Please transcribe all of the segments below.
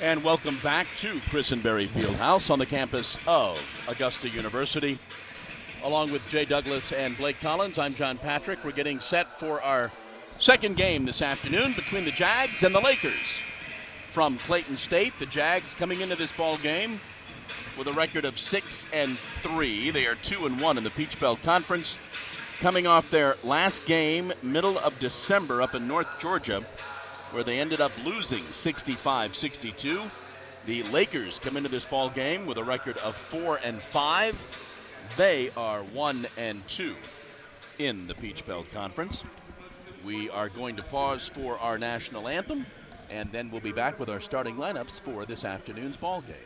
And welcome back to Christenberry Fieldhouse on the campus of Augusta University. Along with Jay Douglas and Blake Collins, I'm John Patrick. We're getting set for our second game this afternoon between the Jags and the Lakers. From Clayton State, the Jags coming into this ball game with a record of 6-3. They are 2-1 in the Peach Belt Conference, coming off their last game middle of December up in North Georgia, where they ended up losing 65-62. The Lakers come into this ball game with a record of 4-5. They are 1-2 in the Peach Belt Conference. We are going to pause for our national anthem, and then we'll be back with our starting lineups for this afternoon's ball game.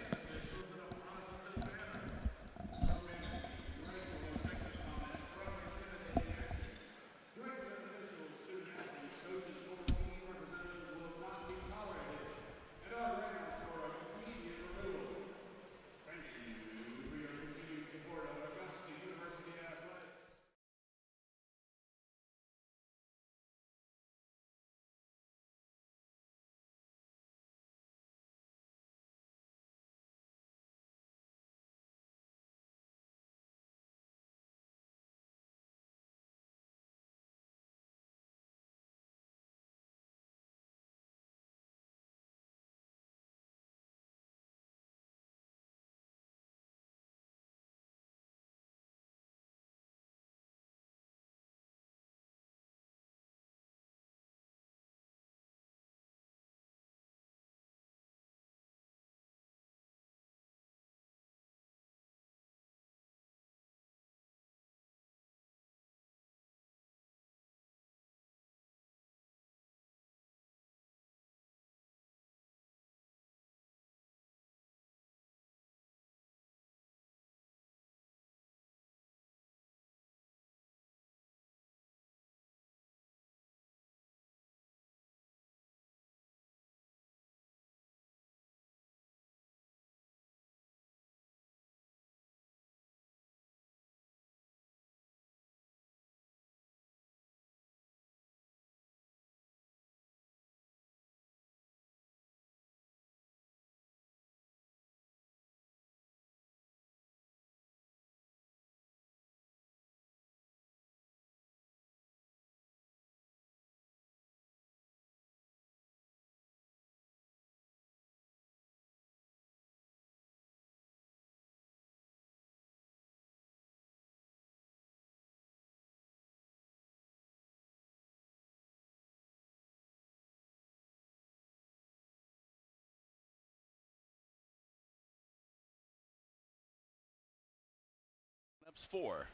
For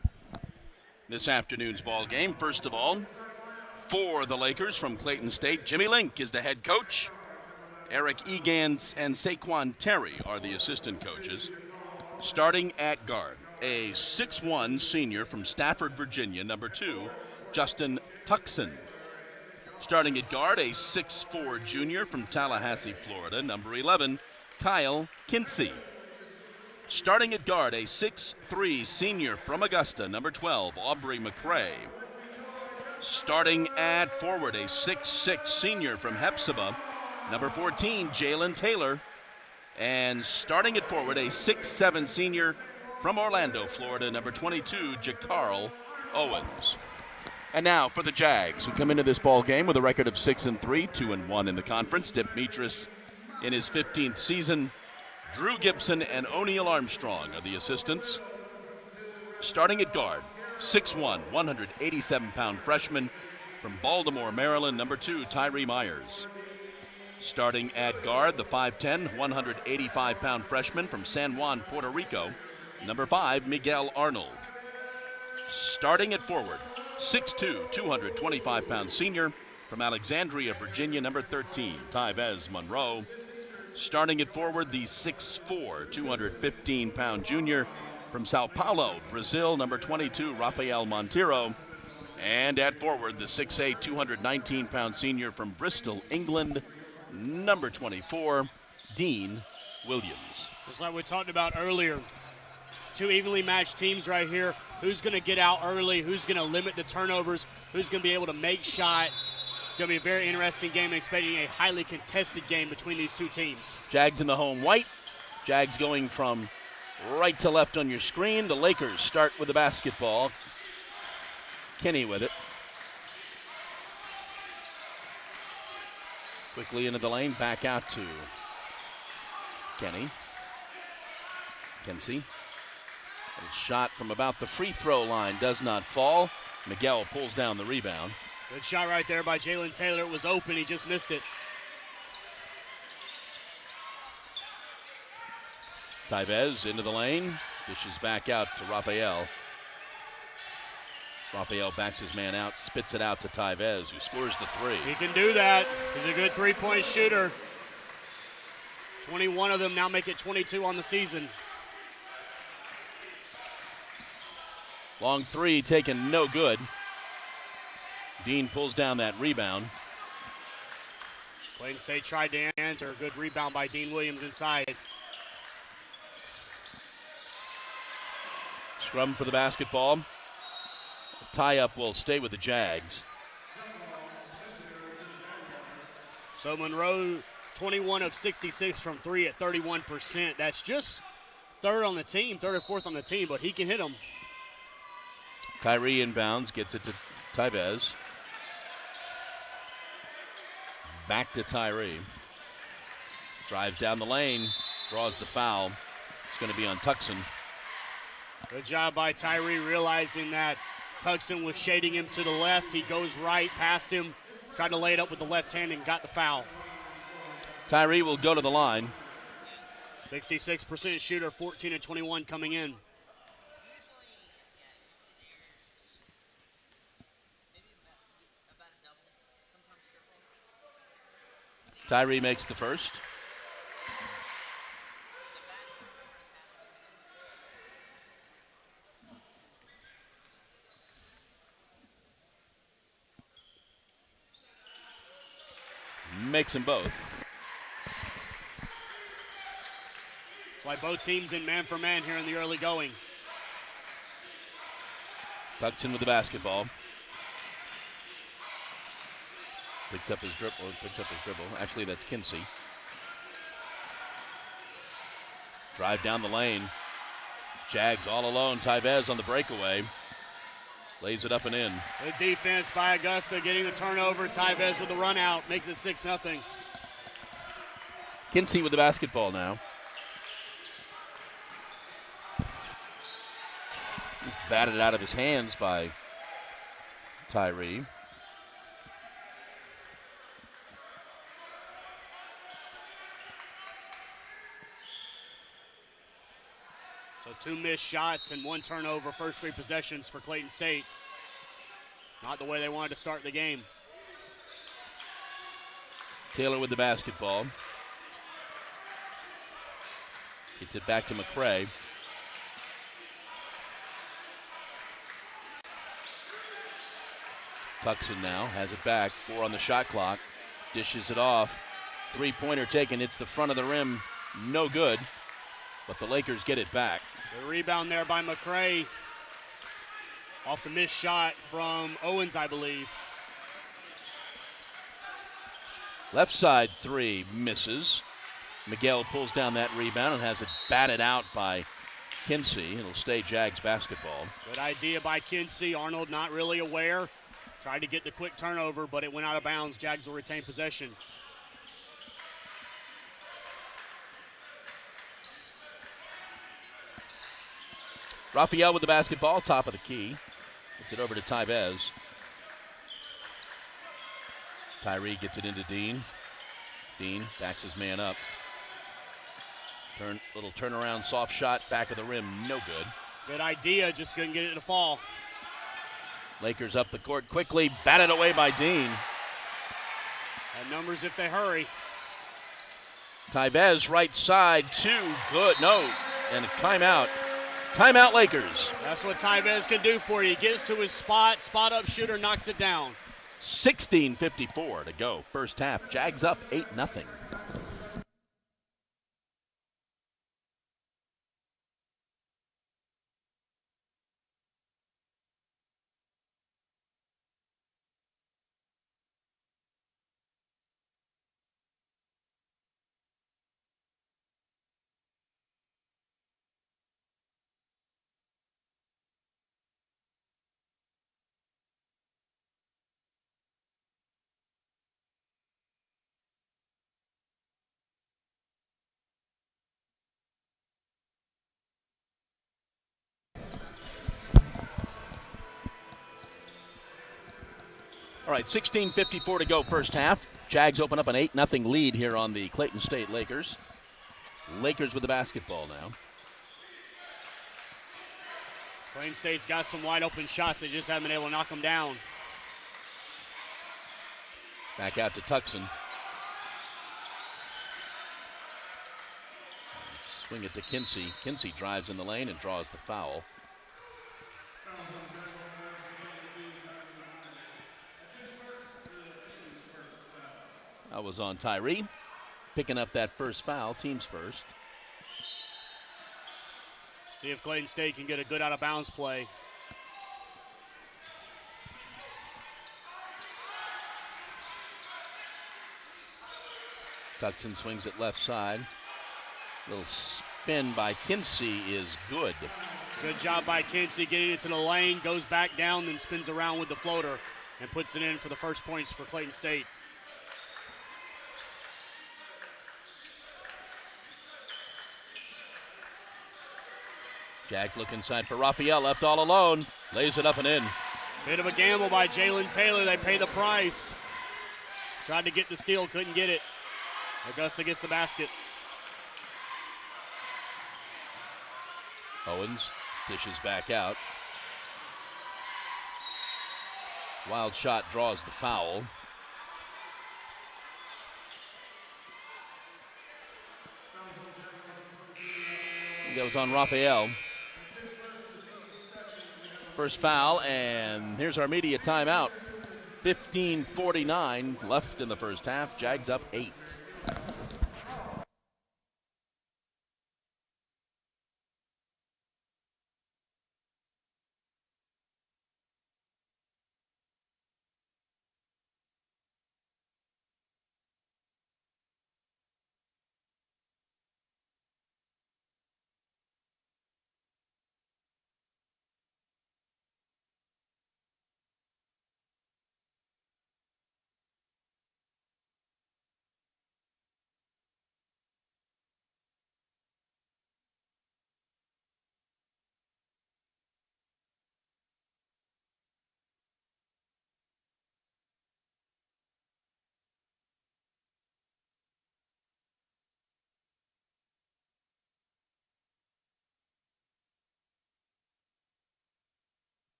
this afternoon's ball game. First of all, for the Lakers from Clayton State, Jimmy Link is the head coach. Eric Egans and Saquon Terry are the assistant coaches. Starting at guard, a 6'1 senior from Stafford, Virginia, number 2, Justin Tuckson. Starting at guard, a 6'4 junior from Tallahassee, Florida, number 11, Kyle Kinsey. Starting at guard, a 6'3 senior from Augusta, number 12, Aubrey McCray. Starting at forward, a 6'6 senior from Hepzibah, number 14, Jalen Taylor. And starting at forward, a 6'7 senior from Orlando, Florida, number 22, Jacarl Owens. And now for the Jags, who come into this ball game with a record of 6-3, 2-1 in the conference. Demetris in his 15th season. Drew Gibson and O'Neal Armstrong are the assistants. Starting at guard, 6'1", 187-pound freshman from Baltimore, Maryland, number 2, Tyree Myers. Starting at guard, the 5'10", 185-pound freshman from San Juan, Puerto Rico, number 5, Miguel Arnold. Starting at forward, 6'2", 225-pound senior from Alexandria, Virginia, number 13, Tyvez Monroe. Starting at forward, the 6'4", 215-pound junior from Sao Paulo, Brazil, number 22, Rafael Monteiro. And at forward, the 6'8", 219-pound senior from Bristol, England, number 24, Dean Williams. Just like we talked about earlier, two evenly matched teams right here. Who's going to get out early? Who's going to limit the turnovers? Who's going to be able to make shots? Going to be a very interesting game, expecting a highly contested game between these two teams. Jags in the home white. Jags going from right to left on your screen. The Lakers start with the basketball. Kenny with it. Quickly into the lane, back out to Kenny. Kensey. A shot from about the free throw line does not fall. Miguel pulls down the rebound. Good shot right there by Jalen Taylor. It was open. He just missed it. Tevez into the lane. Dishes back out to Raphael. Raphael backs his man out, spits it out to Tevez, who scores the three. He can do that. He's a good three-point shooter. 21 of them, now make it 22 on the season. Long three taken, no good. Dean pulls down that rebound. Clayton State tried to answer. Good rebound by Dean Williams inside. Scrum for the basketball. Tie-up will stay with the Jags. So Monroe, 21 of 66 from three at 31%. That's just third on the team, third or fourth on the team, but he can hit them. Kyrie inbounds, gets it to Tevez. Back to Tyree. Drives down the lane, draws the foul. It's going to be on Tuckson. Good job by Tyree realizing that Tuckson was shading him to the left. He goes right past him, tried to lay it up with the left hand and got the foul. Tyree will go to the line. 66% shooter, 14 of 21 coming in. Tyree makes the first. Makes them both. It's like both teams in man for man here in the early going. Tuckson with the basketball. Picks up his dribble. Actually, that's Kinsey. Drive down the lane. Jags all alone. Tevez on the breakaway. Lays it up and in. Good defense by Augusta, getting the turnover. Tevez with the run out, makes it 6-0. Kinsey with the basketball now. He's batted out of his hands by Tyree. So 2 missed shots and 1 turnover, first 3 possessions for Clayton State. Not the way they wanted to start the game. Taylor with the basketball. Gets it back to McCray. Tuckson now has it back. 4 on the shot clock. Dishes it off. 3-pointer taken. It's the front of the rim. No good. But the Lakers get it back. The rebound there by McCray. Off the missed shot from Owens, I believe. Left side 3 misses. Miguel pulls down that rebound and has it batted out by Kinsey. It'll stay Jags basketball. Good idea by Kinsey. Arnold not really aware. Tried to get the quick turnover, but it went out of bounds. Jags will retain possession. Raphael with the basketball, top of the key. Gets it over to Tevez. Tyree gets it into Dean. Dean backs his man up. Little turnaround, soft shot, back of the rim, no good. Good idea, just couldn't get it to fall. Lakers up the court quickly, batted away by Dean. And numbers if they hurry. Tevez, right side, 2, good, no, and a timeout. Timeout, Lakers. That's what Tevez can do for you. He gets to his spot up shooter, knocks it down. 16:54 to go. First half, Jags up 8-0. All right, 16:54 to go first half. Jags open up an 8-0 lead here on the Clayton State Lakers. Lakers with the basketball now. Clayton State's got some wide open shots. They just haven't been able to knock them down. Back out to Tucson. Swing it to Kinsey. Kinsey drives in the lane and draws the foul. That was on Tyree. Picking up that first foul, team's first. See if Clayton State can get a good out-of-bounds play. Tucson swings it left side. Little spin by Kinsey is good. Good job by Kinsey getting it to the lane, goes back down, then spins around with the floater and puts it in for the first points for Clayton State. Jack look inside for Raphael, left all alone. Lays it up and in. Bit of a gamble by Jalen Taylor. They pay the price. Tried to get the steal, couldn't get it. Augusta gets the basket. Owens dishes back out. Wild shot draws the foul. That was on Raphael. First foul, and here's our media timeout. 15:49 left in the first half. Jags up 8.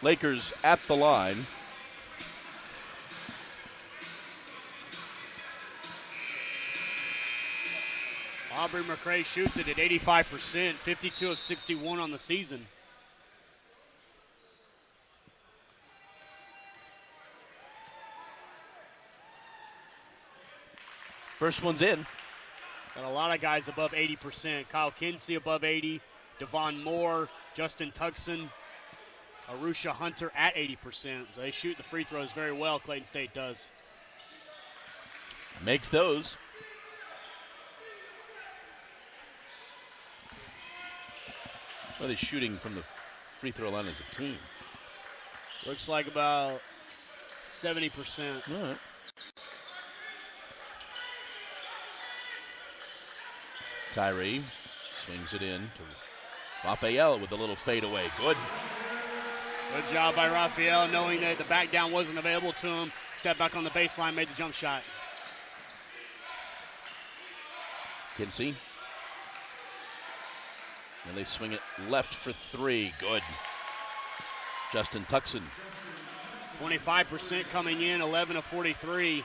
Lakers at the line. Aubrey McCray shoots it at 85%, 52 of 61 on the season. First one's in. Got a lot of guys above 80%. Kyle Kinsey above 80, Devon Moore, Justin Tucson, Arusha Hunter at 80%. So they shoot the free throws very well, Clayton State does. Makes those. What are they shooting from the free throw line as a team? Looks like about 70%. All right. Tyree swings it in to Raphael with a little fadeaway. Good. Good job by Raphael, knowing that the back down wasn't available to him. Stepped back on the baseline, made the jump shot. Kinsey. And they swing it left for three. Good. Justin Tucson. 25% coming in, 11 of 43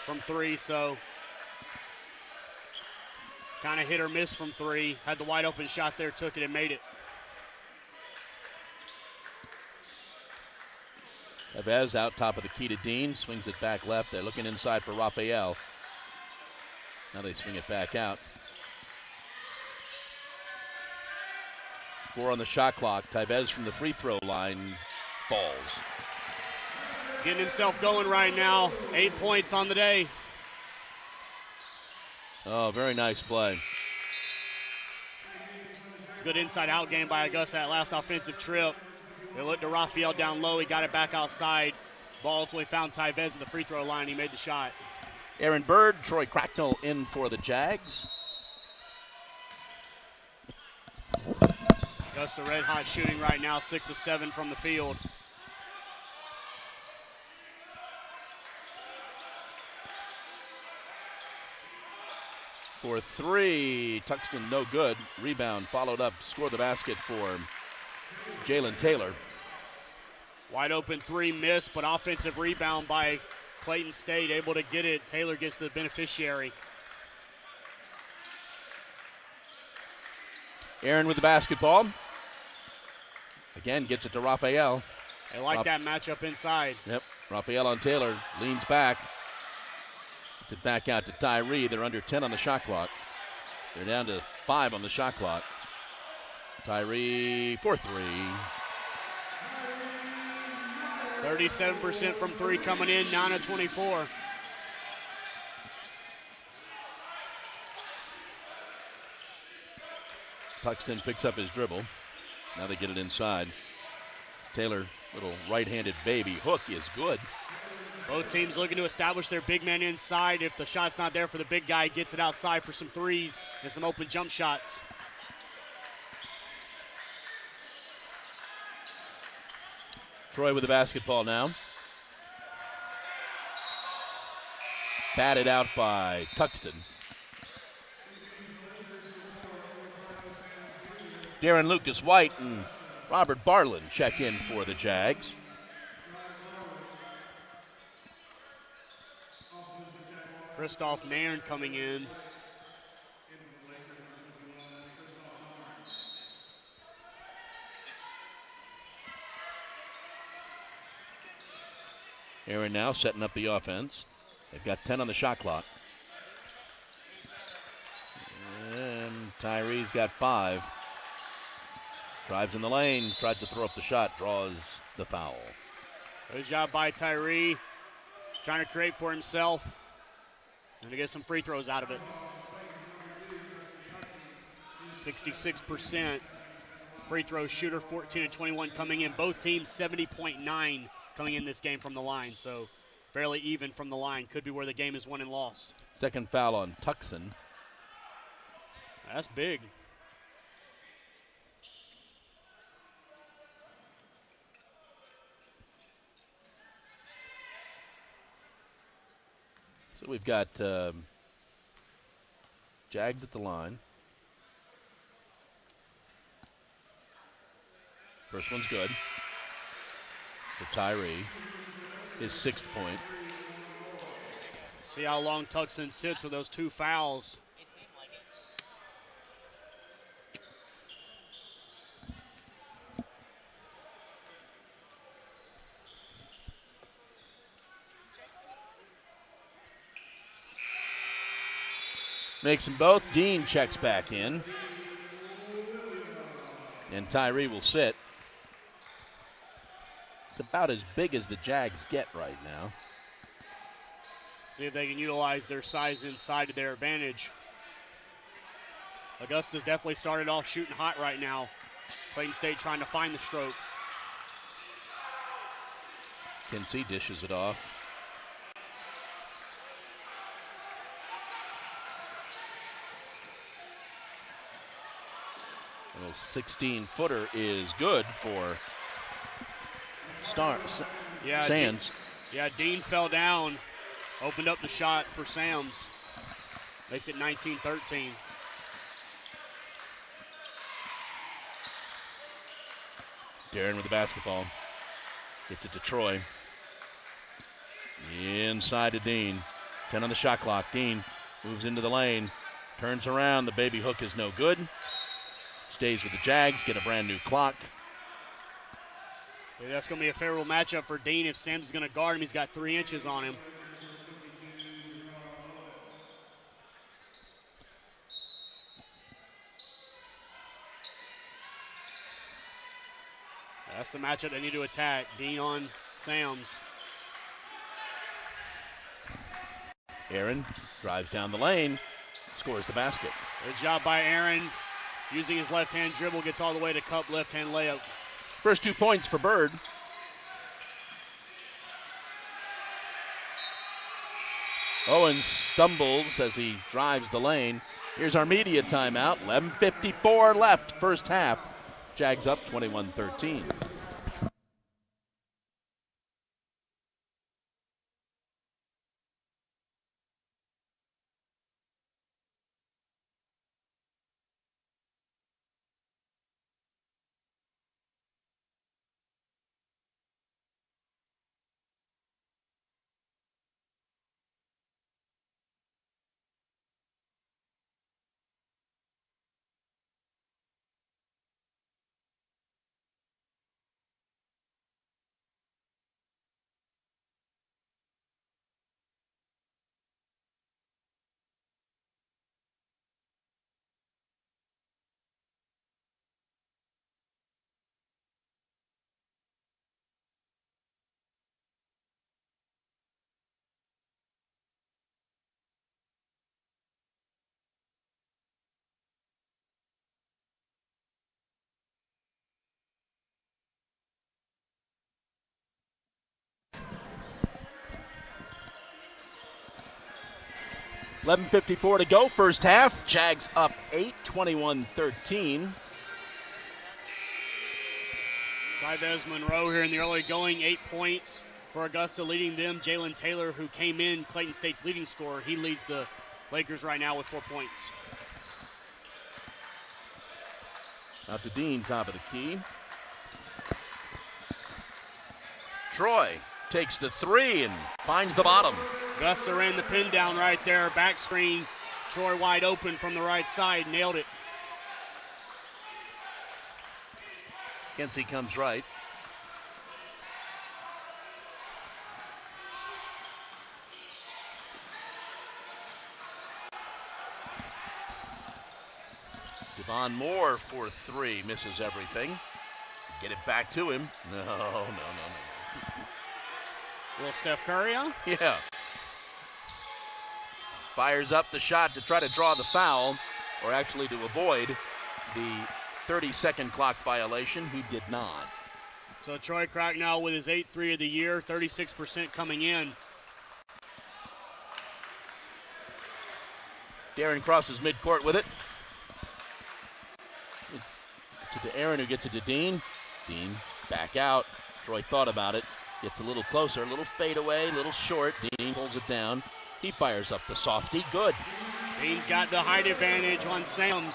from three, so kind of hit or miss from three. Had the wide open shot there, took it and made it. Tevez out top of the key to Dean, swings it back left. They're looking inside for Raphael. Now they swing it back out. 4 on the shot clock. Tevez from the free throw line falls. He's getting himself going right now. 8 points on the day. Oh, very nice play. It's a good inside-out game by Augusta that last offensive trip. They looked to Raphael down low. He got it back outside. Ball ultimately found Tevez at the free throw line. He made the shot. Aaron Bird, Troy Cracknell in for the Jags. Augusta red hot shooting right now, 6 of 7 from the field. For three, Tuxton no good. Rebound followed up, scored the basket for Jalen Taylor. Wide open three missed, but offensive rebound by Clayton State, able to get it. Taylor gets the beneficiary. Aaron with the basketball. Again, gets it to Raphael. They like that matchup inside. Yep, Raphael on Taylor, leans back. Gets it back out to Tyree. They're under 10 on the shot clock. They're down to 5 on the shot clock. Tyree for three. 37% from three coming in, 9 of 24. Tuxton picks up his dribble. Now they get it inside. Taylor, little right-handed baby hook is good. Both teams looking to establish their big man inside. If the shot's not there for the big guy, gets it outside for some threes and some open jump shots. Troy with the basketball now. Batted out by Tuxton. Darren Lucas White and Robert Barlin check in for the Jags. Christoph Nairn coming in. Aaron now setting up the offense. They've got 10 on the shot clock. And Tyree's got 5. Drives in the lane, tried to throw up the shot, draws the foul. Good job by Tyree. Trying to create for himself and to get some free throws out of it. 66% free throw shooter, 14 of 21 coming in. Both teams 70.9 coming in this game from the line, so fairly even from the line. Could be where the game is won and lost. Second foul on Tuxton. That's big. So we've got Jags at the line. First one's good for Tyree. His 6th point. See how long Tuxton sits for those 2 fouls. Makes them both. Dean checks back in. And Tyree will sit. It's about as big as the Jags get right now. See if they can utilize their size inside to their advantage. Augusta's definitely started off shooting hot right now. Clayton State trying to find the stroke. Kinsey dishes it off. A little 16-footer is good for Sands. Dean fell down, opened up the shot for Sams. Makes it 19-13. Darren with the basketball. Gets it to Troy. Inside to Dean. 10 on the shot clock. Dean moves into the lane. Turns around. The baby hook is no good. Stays with the Jags. Get a brand new clock. That's going to be a favorable matchup for Dean. If Sams is going to guard him, he's got 3 inches on him. That's the matchup they need to attack. Dean on Sams. Aaron drives down the lane, scores the basket. Good job by Aaron. Using his left-hand dribble, gets all the way to cup, left-hand layup. First 2 points for Bird. Owens stumbles as he drives the lane. Here's our media timeout. 11:54 left, first half. Jags up 21-13. $11:54 to go, first half. Jags up 8, 21-13. Tyvez Monroe here in the early going, 8 points for Augusta, leading them. Jalen Taylor, who came in Clayton State's leading scorer, he leads the Lakers right now with 4 points. Out to Dean, top of the key. Troy takes the three and finds the bottom. Augusta ran the pin down right there, back screen. Troy wide open from the right side, nailed it. Kensey comes right. Devon Moore for three, misses everything. Get it back to him. No. Little Steph Curry, huh? Yeah. Fires up the shot to try to draw the foul, or actually to avoid the 30-second clock violation. He did not. So Troy Cracknell with his 8th three of the year, 36% coming in. Darren crosses midcourt with it. To Aaron, who gets it to Dean. Dean back out. Troy thought about it. Gets a little closer, a little fade away, a little short. Dean pulls it down. He fires up the softie. Good. Dean's got the height advantage on Sams.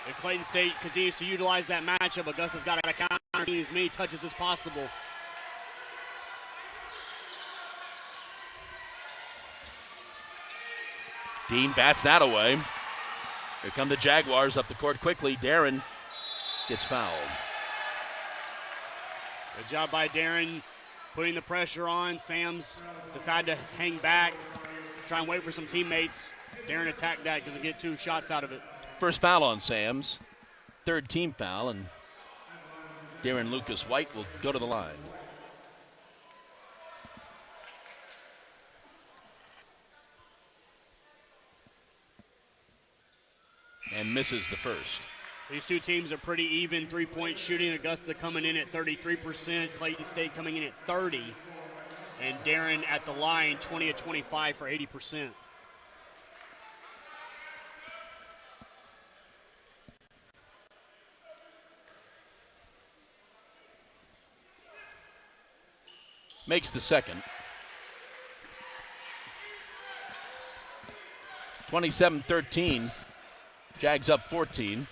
If Clayton State continues to utilize that matchup, Augusta's got to counter as many touches as possible. Dean bats that away. Here come the Jaguars up the court quickly. Darren gets fouled. Good job by Darren putting the pressure on. Sams decided to hang back, try and wait for some teammates. Darren attacked that, doesn't get 2 shots out of it. First foul on Sams. 3rd team foul, and Darren Lucas White will go to the line. And misses the first. These two teams are pretty even three-point shooting. Augusta coming in at 33%, Clayton State coming in at 30%, and Darren at the line 20 of 25 for 80%. Makes the second. 27-13. Jags up 14.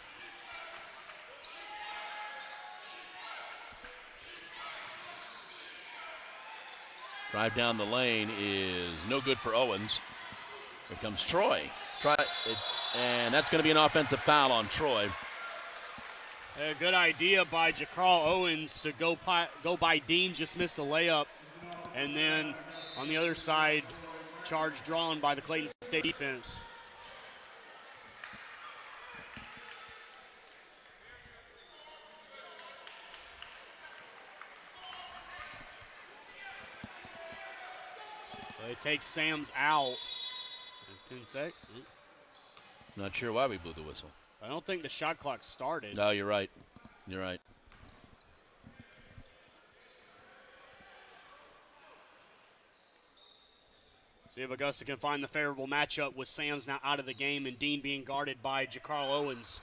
Drive down the lane is no good for Owens. Here comes Troy. And that's going to be an offensive foul on Troy. A good idea by Jacarl Owens to go by Dean, just missed a layup. And then on the other side, charge drawn by the Clayton State defense. So it takes Sams out. 10 seconds. Not sure why we blew the whistle. I don't think the shot clock started. No, you're right. You're right. See if Augusta can find the favorable matchup with Sam's now out of the game and Dean being guarded by Jacarl Owens.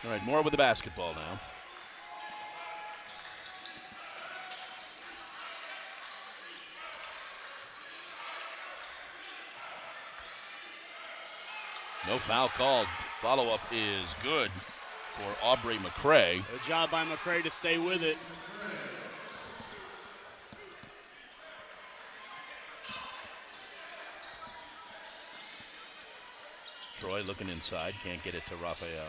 All right, Moore with the basketball now. No foul called. Follow-up is good for Aubrey McCray. Good job by McCray to stay with it. Troy looking inside, can't get it to Raphael.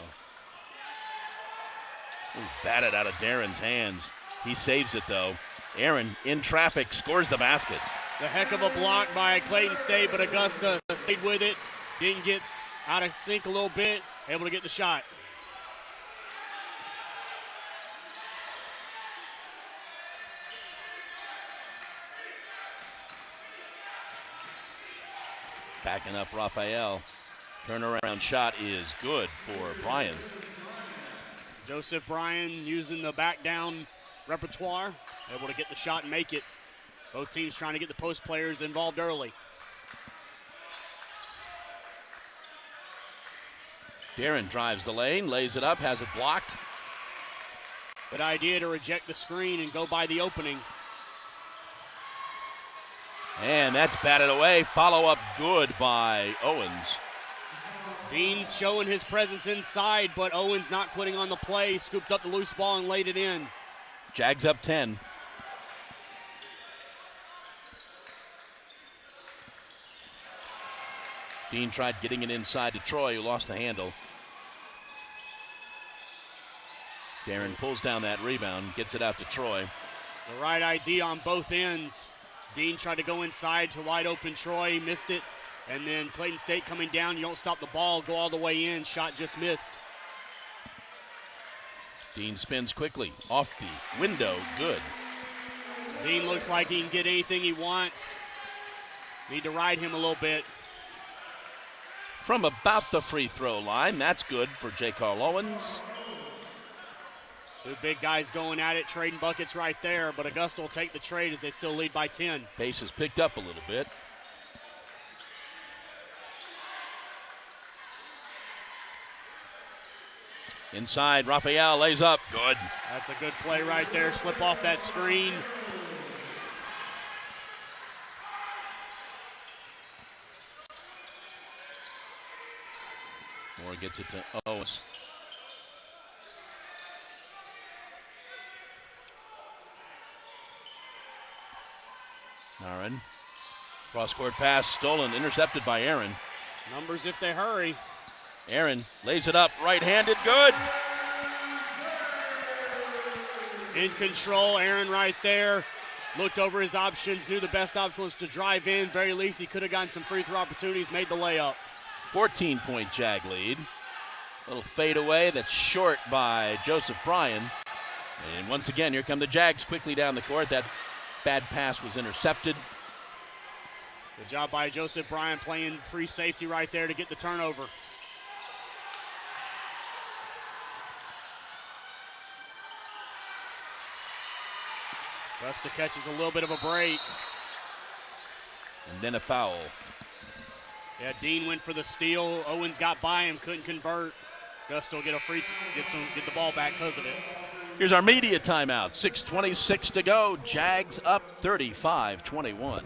Ooh, batted out of Darren's hands. He saves it though. Aaron in traffic scores the basket. It's a heck of a block by Clayton State, but Augusta stayed with it. Didn't get out of sync a little bit, able to get the shot. Backing up Raphael. Turnaround shot is good for Bryan. Joseph Bryan using the back down repertoire, able to get the shot and make it. Both teams trying to get the post players involved early. Darren drives the lane, lays it up, has it blocked. Good idea to reject the screen and go by the opening. And that's batted away. Follow-up good by Owens. Dean's showing his presence inside, but Owens not quitting on the play. Scooped up the loose ball and laid it in. Jags up 10. Dean tried getting it inside to Troy, who lost the handle. Darren pulls down that rebound, gets it out to Troy. It's the right idea on both ends. Dean tried to go inside to wide open Troy, missed it. And then Clayton State coming down, you don't stop the ball, go all the way in, shot just missed. Dean spins quickly, off the window, good. Dean looks like he can get anything he wants. Need to ride him a little bit. From about the free throw line, that's good for Jacarl Owens. Two big guys going at it, trading buckets right there, but Augusta will take the trade as they still lead by 10. Pace has picked up a little bit. Inside, Raphael lays up, good. That's a good play right there, slip off that screen. Moore gets it to Owens. Aaron. Cross-court pass stolen, intercepted by Aaron. Numbers if they hurry. Aaron lays it up, right-handed, good. In control, Aaron right there. Looked over his options, knew the best option was to drive in. Very least he could have gotten some free throw opportunities, made the layup. 14-point Jag lead. Little fade away that's short by Joseph Bryan. And once again, here come the Jags quickly down the court. That bad pass was intercepted. Good job by Joseph Bryan playing free safety right there to get the turnover. Augusta catches a little bit of a break. And then a foul. Yeah, Dean went for the steal. Owens got by him, couldn't convert. Augusta will get get the ball back because of it. Here's our media timeout. 6:26 to go. Jags up 35-21.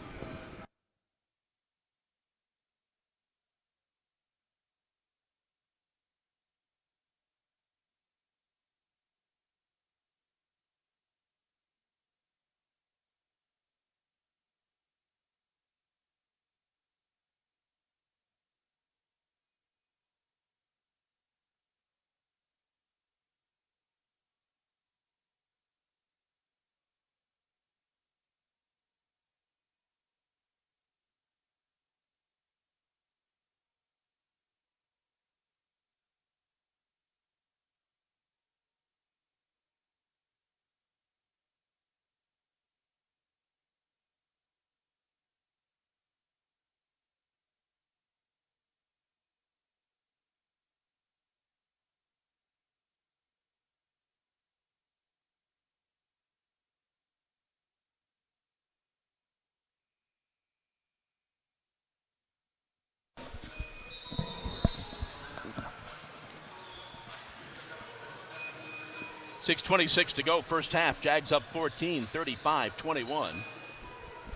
6:26 to go, first half. Jags up 14, 35-21.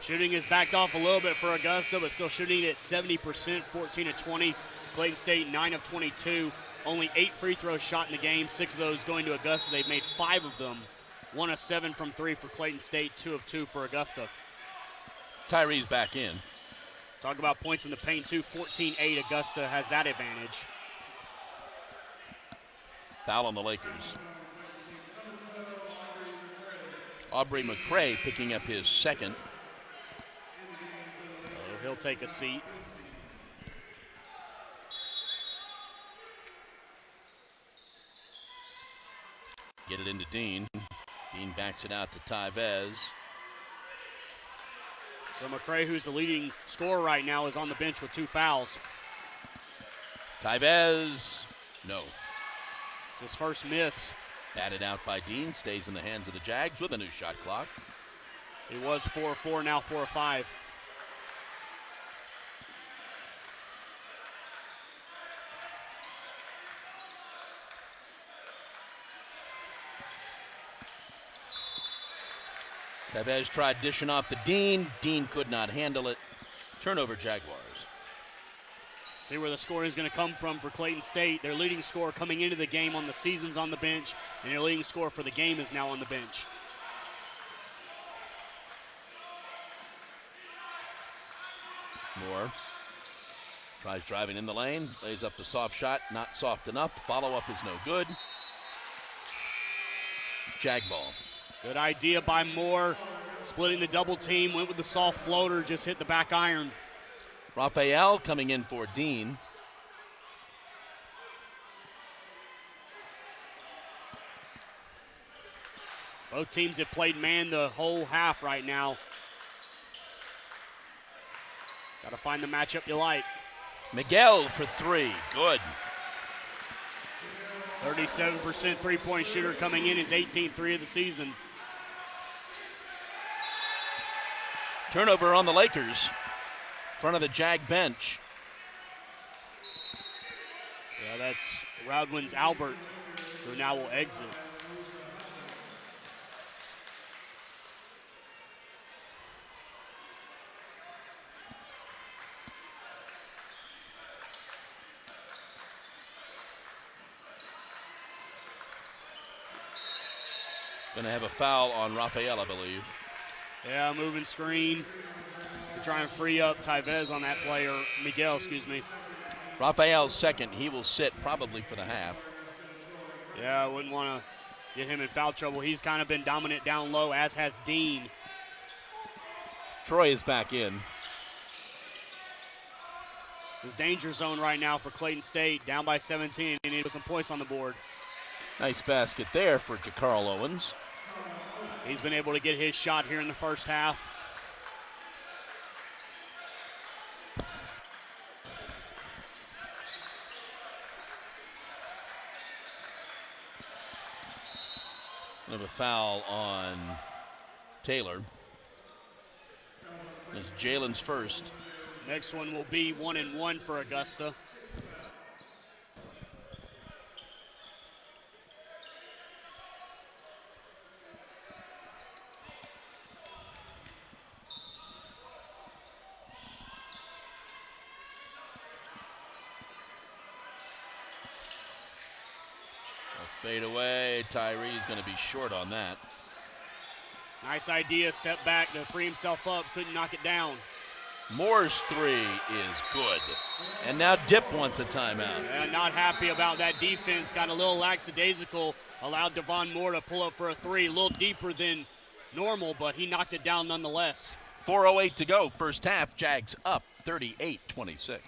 Shooting is backed off a little bit for Augusta, but still shooting at 70%, 14-20. Clayton State, 9 of 22. Only 8 free throws shot in the game, 6 of those going to Augusta. They've made 5 of them. 1 of 7 from 3 for Clayton State, 2 of 2 for Augusta. Tyree's back in. Talk about points in the paint, too. 14-8, Augusta has that advantage. Foul on the Lakers. Aubrey McCray picking up his second. He'll take a seat. Get it into Dean. Dean backs it out to Tyvez. So McCray, who's the leading scorer right now, is on the bench with 2 fouls. Tyvez, no. It's his first miss. Batted out by Dean, stays in the hands of the Jags with a new shot clock. He was 4 of 4, now 4 of 5. Tyvez tried dishing off to Dean. Dean could not handle it. Turnover, Jaguars. See where the scoring is going to come from for Clayton State. Their leading scorer coming into the game on the season's on the bench, and their leading scorer for the game is now on the bench. Moore tries driving in the lane, lays up the soft shot, not soft enough. Follow-up is no good. Jag ball. Good idea by Moore. Splitting the double team, went with the soft floater, just hit the back iron. Raphael coming in for Dean. Both teams have played man the whole half right now. Got to find the matchup you like. Miguel for 3, good. 37% three-point shooter coming in, his 18th three of the season. Turnover on the Lakers. Front of the Jag bench. Yeah, that's Roudwin's Albert, who now will exit. Going to have a foul on Raphael, I believe. Yeah, moving screen. They're trying to free up Tyvez on that play, or Miguel, excuse me. Raphael's second. He will sit probably for the half. Yeah, I wouldn't want to get him in foul trouble. He's kind of been dominant down low, as has Dean. Troy is back in. This is danger zone right now for Clayton State, down by 17, and it was some points on the board. Nice basket there for Jacarl Owens. He's been able to get his shot here in the first half. We have a foul on Taylor. It's Jalen's first. Next one will be 1-1 for Augusta. Fade away. Tyree's going to be short on that. Nice idea, step back to free himself up, couldn't knock it down. Moore's 3 is good. And now Dip wants a timeout. Yeah, not happy about that defense, got a little lackadaisical, allowed Devon Moore to pull up for a 3, a little deeper than normal, but he knocked it down nonetheless. 4:08 to go, first half. Jags up 38-26.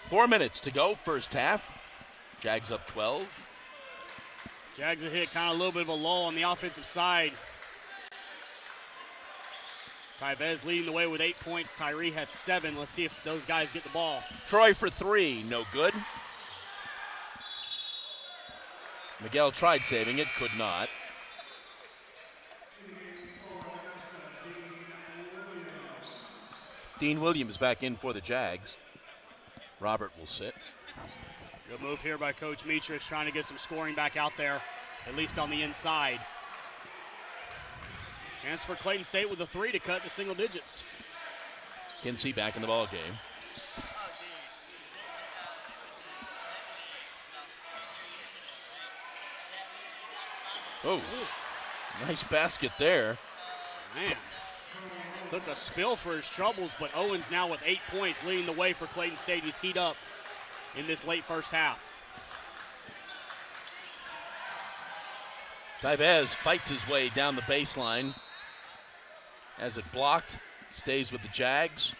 4 minutes to go, first half. Jags up 12. Jags have hit kind of a little bit of a lull on the offensive side. Tyvez leading the way with 8 points. Tyree has 7. Let's see if those guys get the ball. Troy for 3, no good. Miguel tried saving it, could not. Dean Williams back in for the Jags. Robert will sit. Good move here by Coach Mietrich, trying to get some scoring back out there, at least on the inside. Chance for Clayton State with a 3 to cut to single digits. Kinsey back in the ball game. Oh, nice basket there. Man, took a spill for his troubles, but Owens now with 8 points leading the way for Clayton State. He's heat up in this late first half. Tyvez fights his way down the baseline. As it blocked, stays with the Jags.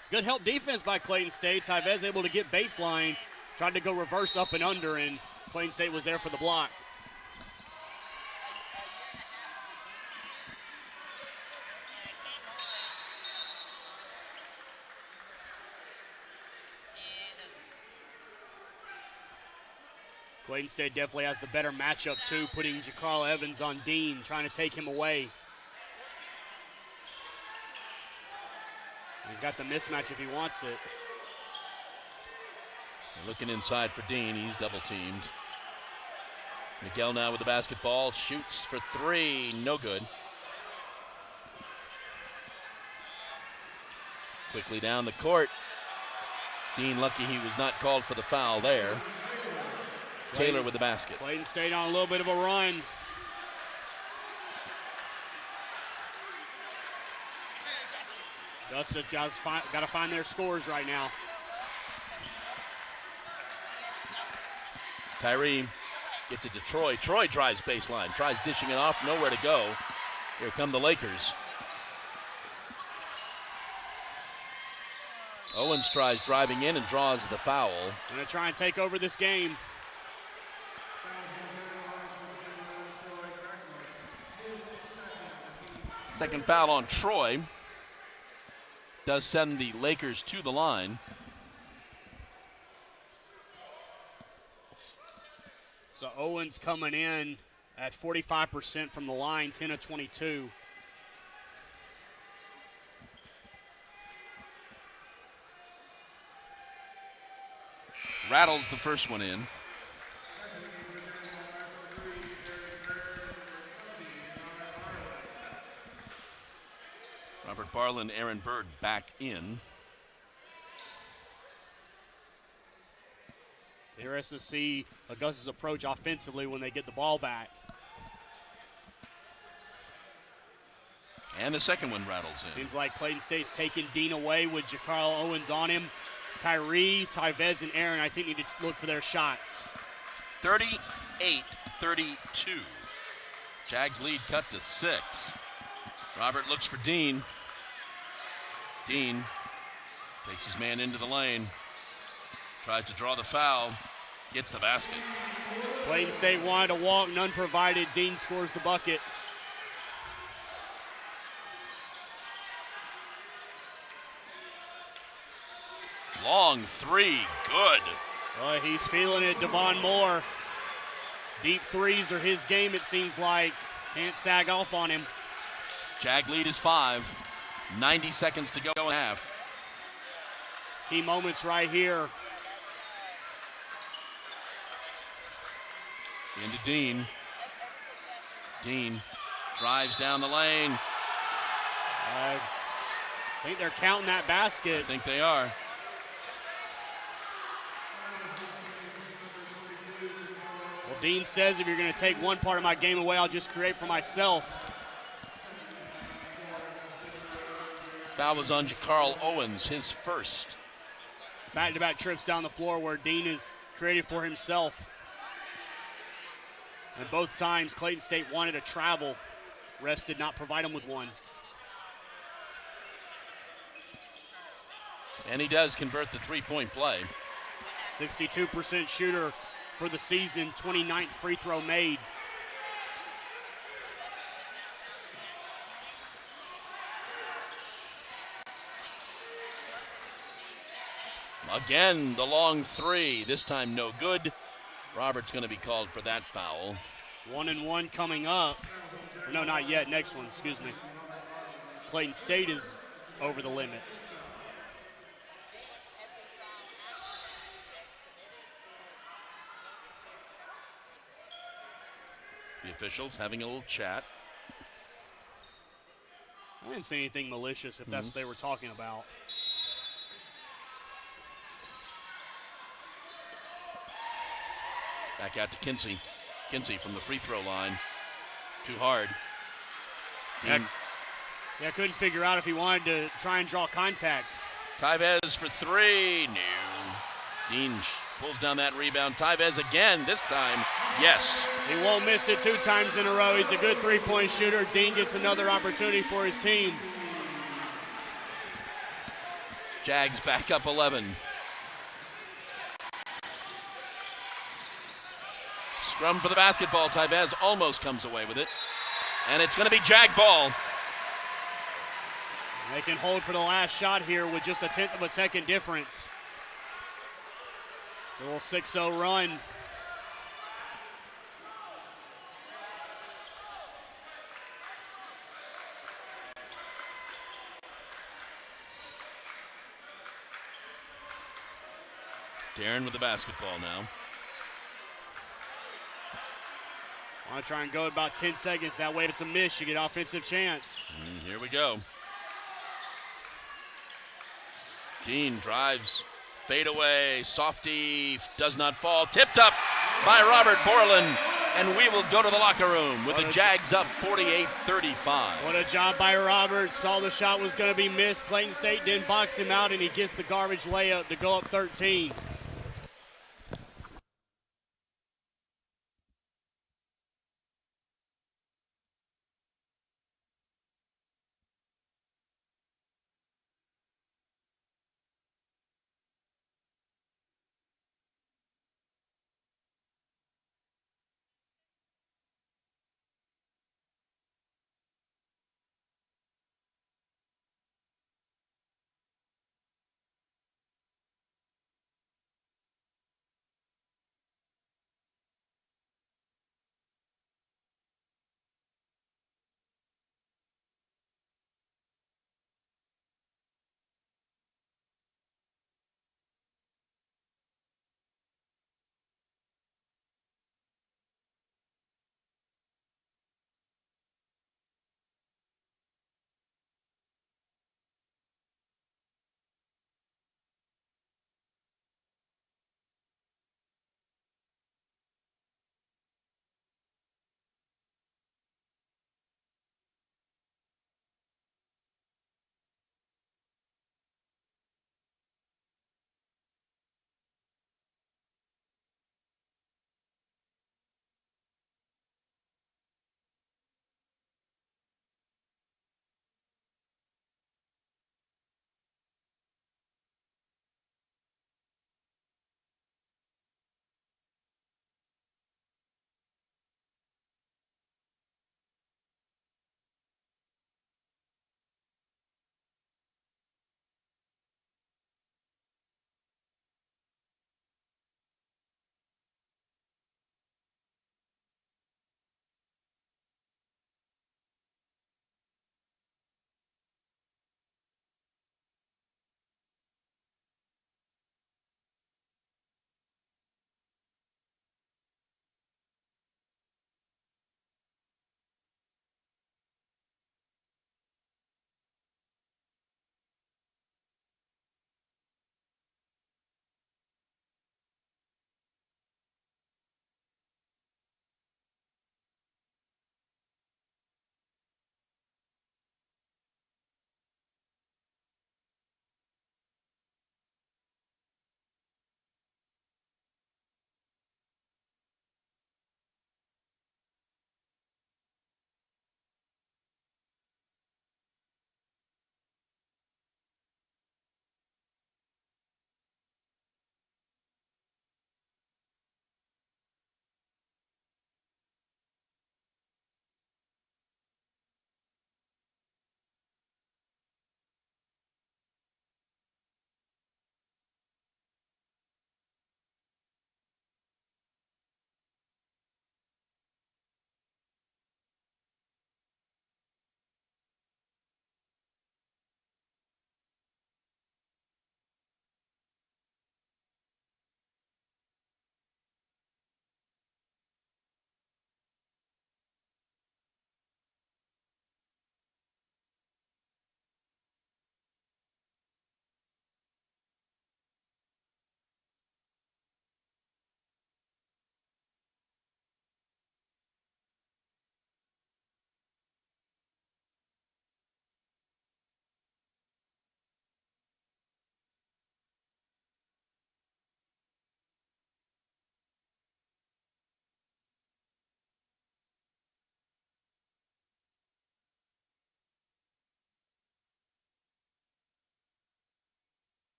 It's good help defense by Clayton State. Tyvez able to get baseline, tried to go reverse up and under, and Clayton State was there for the block. Clayton State definitely has the better matchup too, putting Jacarl Evans on Dean, trying to take him away. He's got the mismatch if he wants it. Looking inside for Dean, he's double teamed. Miguel now with the basketball, shoots for 3, no good. Quickly down the court. Dean lucky he was not called for the foul there. Taylor with the basket. Clayton State on a little bit of a run. Augusta just got to find their scores right now. Tyree gets it to Troy. Troy drives baseline, tries dishing it off, nowhere to go. Here come the Lakers. Owens tries driving in and draws the foul. Gonna try and take over this game. Second foul on Troy. Does send the Lakers to the line. So Owens coming in at 45% from the line, 10 of 22. Rattles the first one in. Robert Barlin, Aaron Bird back in. Interested to see Augusta's approach offensively when they get the ball back. And the second one rattles in. Seems like Clayton State's taking Dean away with Jacarl Owens on him. Tyree, Tyvez, and Aaron, I think, need to look for their shots. 38-32. Jags lead cut to 6. Robert looks for Dean. Dean takes his man into the lane. Tries to draw the foul. Gets the basket. Clayton State wanted to walk, none provided. Dean scores the bucket. Long 3, good. Well, he's feeling it, Devon Moore. Deep threes are his game, it seems like. Can't sag off on him. Jag lead is 5. 90 seconds to go in half. Key moments right here. Into Dean. Dean drives down the lane. I think they're counting that basket. I think they are. Well, Dean says if you're going to take one part of my game away, I'll just create for myself. Foul was on Jacarl Owens, his first. It's back-to-back trips down the floor where Dean is created for himself. And both times Clayton State wanted a travel. Refs did not provide him with one. And he does convert the three-point play. 62% shooter for the season, 29th free throw made. Again, the long three. This time no good. Robert's going to be called for that foul. 1-1 coming up. No, not yet. Next one, excuse me. Clayton State is over the limit. The officials having a little chat. I didn't see anything malicious if that's what they were talking about. Back out to Kinsey. Kinsey from the free throw line. Too hard. Yeah, I couldn't figure out if he wanted to try and draw contact. Tyvez for three. No. Dean pulls down that rebound. Tyvez again, this time, yes. He won't miss it 2 times in a row. He's a good three-point shooter. Dean gets another opportunity for his team. Jags back up 11. Scrum for the basketball. Tyvez almost comes away with it. And it's going to be Jag ball. They can hold for the last shot here with just a 1/10 of a second difference. It's a little 6-0 run. Darren with the basketball now. Want to try and go about 10 seconds. That way if it's a miss, you get offensive chance. Here we go. Dean drives, fade away, softy, does not fall. Tipped up by Robert Borland, and we will go to the locker room with the Jags up 48-35. What a job by Robert. Saw the shot was going to be missed. Clayton State didn't box him out, and he gets the garbage layup to go up 13.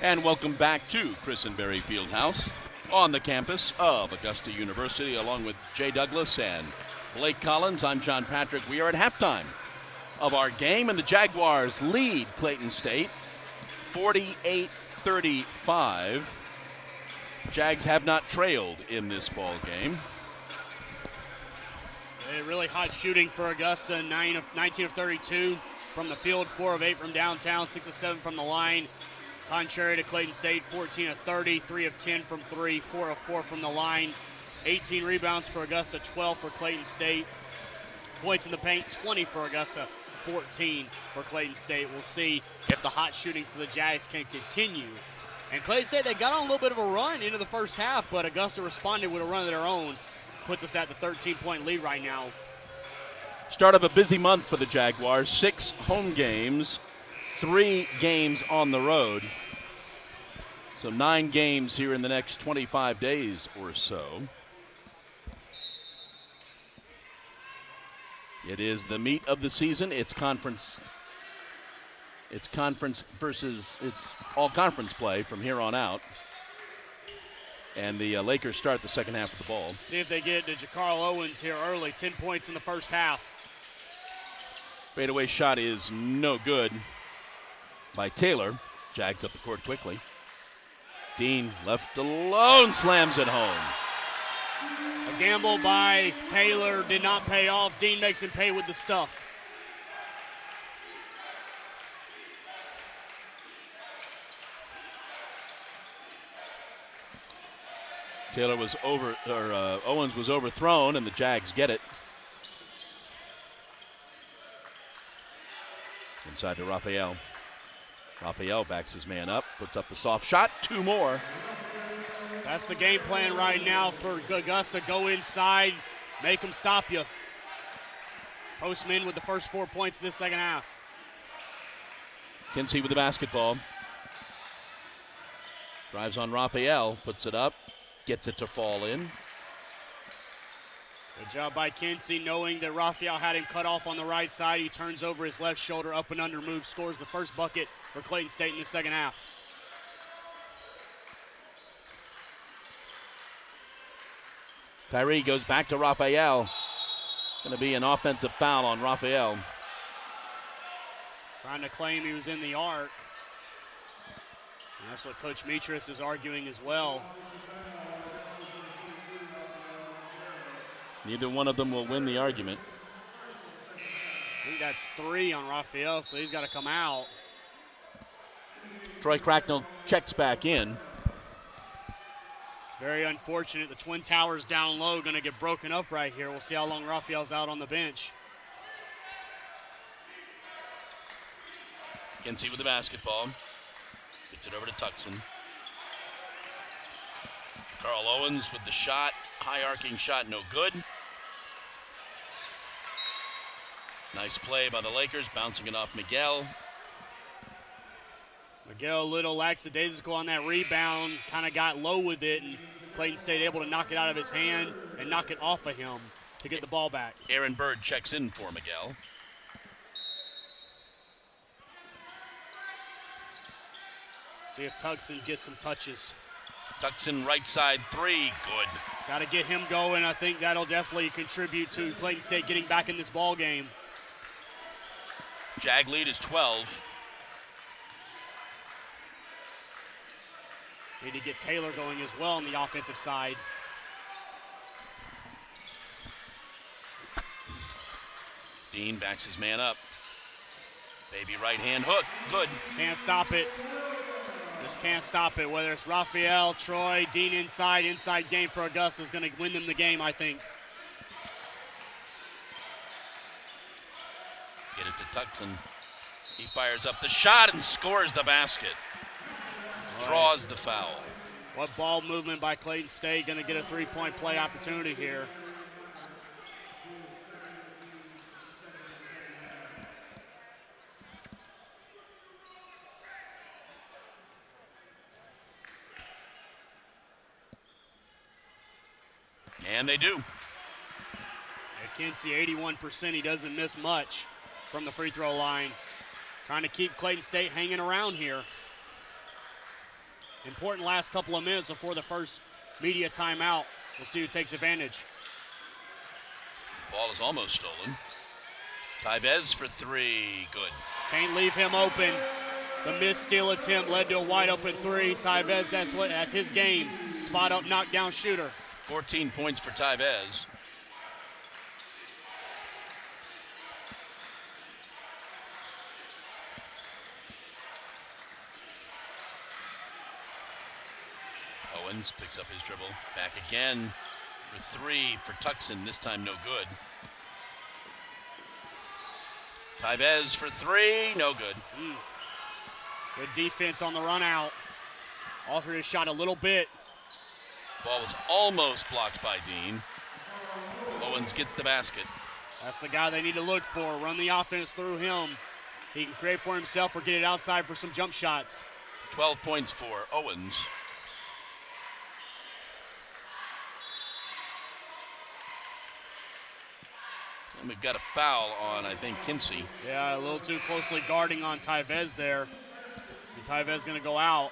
And welcome back to Chris and Berry Fieldhouse on the campus of Augusta University, along with Jay Douglas and Blake Collins. I'm John Patrick. We are at halftime of our game, and the Jaguars lead Clayton State 48-35. Jags have not trailed in this ball game. Really hot shooting for Augusta, 19 of 32 from the field, 4 of 8 from downtown, 6 of 7 from the line. Contrary to Clayton State, 14 of 30, 3 of 10 from 3, 4 of 4 from the line. 18 rebounds for Augusta, 12 for Clayton State. Points in the paint, 20 for Augusta, 14 for Clayton State. We'll see if the hot shooting for the Jags can continue. And Clayton State, they got on a little bit of a run into the first half, but Augusta responded with a run of their own. Puts us at the 13-point lead right now. Start of a busy month for the Jaguars. 6 home games, 3 games on the road. So 9 games here in the next 25 days or so. It is the meat of the season. It's conference versus it's all conference play from here on out. And the Lakers start the second half of the ball. See if they get to Jacarl Owens here early. 10 points in the first half. Fadeaway shot is no good by Taylor. Jags up the court quickly. Dean left alone, slams it home. A gamble by Taylor did not pay off. Dean makes him pay with the stuff. Owens was overthrown, and the Jags get it. Inside to Raphael. Raphael backs his man up, puts up the soft shot, 2 more. That's the game plan right now for Augusta. Go inside, make them stop you. Postman with the first 4 points in this second half. Kinsey with the basketball. Drives on Raphael, puts it up. Gets it to fall in. Good job by Kinsey, knowing that Raphael had him cut off on the right side. He turns over his left shoulder, up and under move, scores the first bucket for Clayton State in the second half. Tyree goes back to Raphael. Going to be an offensive foul on Raphael. Trying to claim he was in the arc. And that's what Coach Mitras is arguing as well. Neither one of them will win the argument. I think that's 3 on Raphael, so he's got to come out. Troy Cracknell checks back in. It's very unfortunate. The Twin Towers down low going to get broken up right here. We'll see how long Raphael's out on the bench. Kinsey with the basketball. Gets it over to Tuckson. Carl Owens with the shot. High arcing shot, no good. Nice play by the Lakers, bouncing it off Miguel. Miguel a little lackadaisical on that rebound, kind of got low with it, and Clayton State able to knock it out of his hand and knock it off of him to get the ball back. Aaron Bird checks in for Miguel. See if Tuckson gets some touches. Tuckson right side 3, good. Got to get him going. I think that'll definitely contribute to Clayton State getting back in this ball game. Jag lead is 12. Need to get Taylor going as well on the offensive side. Dean backs his man up. Baby right hand hook, good. Can't stop it. Just can't stop it. Whether it's Raphael, Troy, Dean inside game for Augusta is going to win them the game, I think. Get it to Tuckson. He fires up the shot and scores the basket. Draws the foul. What ball movement by Clayton State, going to get a 3-point play opportunity here. And they do. Kinsey, 81%. He doesn't miss much from the free throw line. Trying to keep Clayton State hanging around here. Important last couple of minutes before the first media timeout. We'll see who takes advantage. Ball is almost stolen. Tyvez for three. Good. Can't leave him open. The missed steal attempt led to a wide open three. Tyvez, that's his game. Spot up, knockdown shooter. 14 points for Tyvez. Owens picks up his dribble. Back again for three for Tucson. This time no good. Tyvez for three. No good. Good defense on the run out. Altered his shot a little bit. Ball was almost blocked by Dean. Owens gets the basket. That's the guy they need to look for. Run the offense through him. He can create for himself or get it outside for some jump shots. 12 points for Owens. And we've got a foul on, I think, Kinsey. Yeah, a little too closely guarding on Tyvez there. And Tyvez going to go out.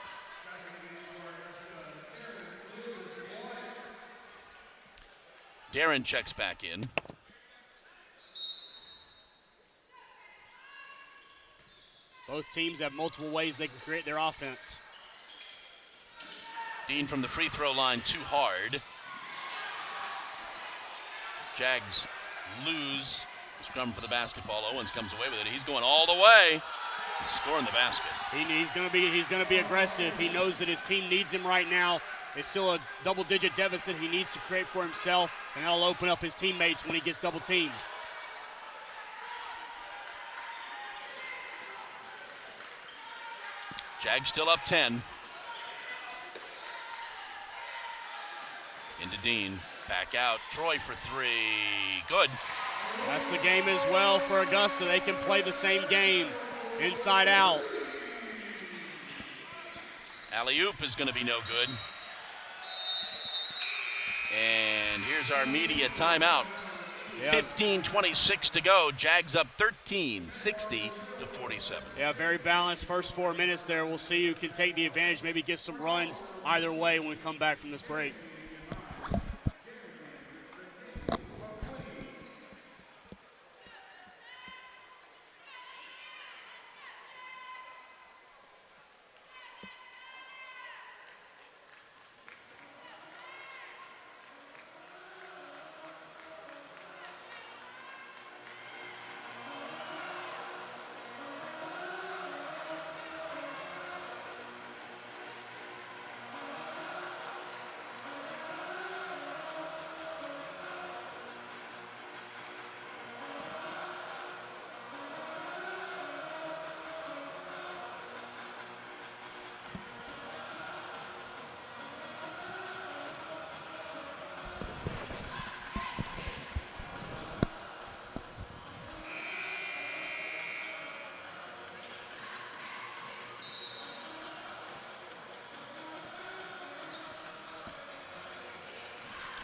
Darren checks back in. Both teams have multiple ways they can create their offense. Dean from the free throw line, too hard. Jags lose. Scrum for the basketball. Owens comes away with it. He's going all the way. He's scoring the basket. He's going to be aggressive. He knows that his team needs him right now. It's still a double-digit deficit. He needs to create for himself, and that'll open up his teammates when he gets double-teamed. Jags still up 10. Into Dean. Back out. Troy for three. Good. That's the game as well for Augusta. They can play the same game, inside out. Alley-oop is going to be no good. And here's our media timeout. 15:26 to go. Jags up 13, 60 to 47. Yeah, very balanced first 4 minutes there. We'll see who can take the advantage, maybe get some runs either way when we come back from this break.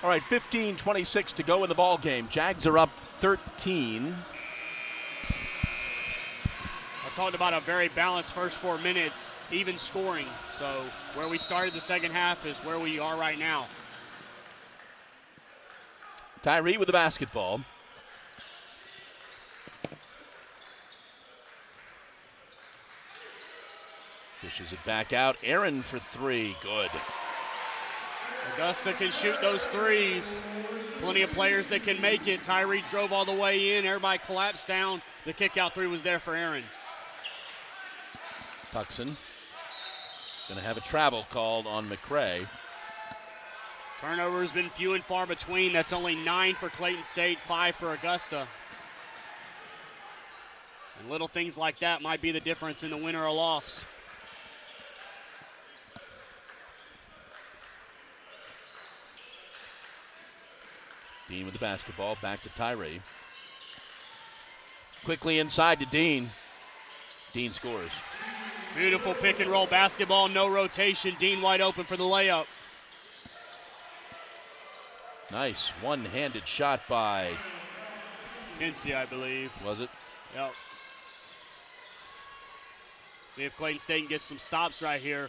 All right, 15:26 to go in the ball game. Jags are up 13. I talked about a very balanced first 4 minutes, even scoring. So where we started the second half is where we are right now. Tyree with the basketball. Dishes it back out. Aaron for three. Good. Augusta can shoot those threes. Plenty of players that can make it. Tyree drove all the way in. Everybody collapsed down. The kick-out three was there for Aaron. Tucson going to have a travel called on McCray. Turnover has been few and far between. That's only 9 for Clayton State, 5 for Augusta. And little things like that might be the difference in the win or a loss. Dean with the basketball, back to Tyree. Quickly inside to Dean. Dean scores. Beautiful pick and roll basketball, no rotation. Dean wide open for the layup. Nice one-handed shot by Kinsey, I believe. Was it? Yep. See if Clayton State can get some stops right here.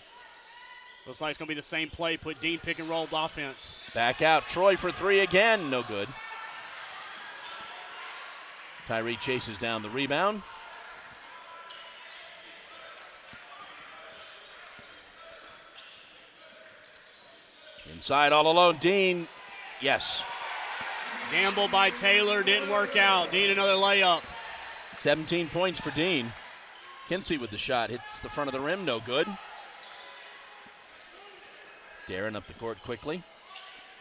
Looks like it's going to be the same play. Put Dean pick and roll offense. Back out. Troy for three again. No good. Tyree chases down the rebound. Inside all alone. Dean. Yes. Gamble by Taylor. Didn't work out. Dean another layup. 17 points for Dean. Kinsey with the shot. Hits the front of the rim. No good. Darren up the court quickly.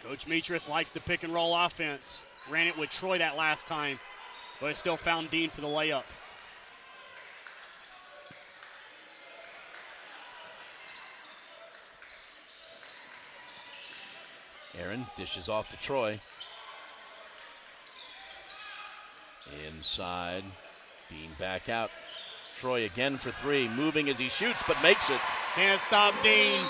Coach Mitras likes the pick and roll offense. Ran it with Troy that last time, but it still found Dean for the layup. Aaron dishes off to Troy. Inside. Dean back out. Troy again for three. Moving as he shoots, but makes it. Can't stop Dean.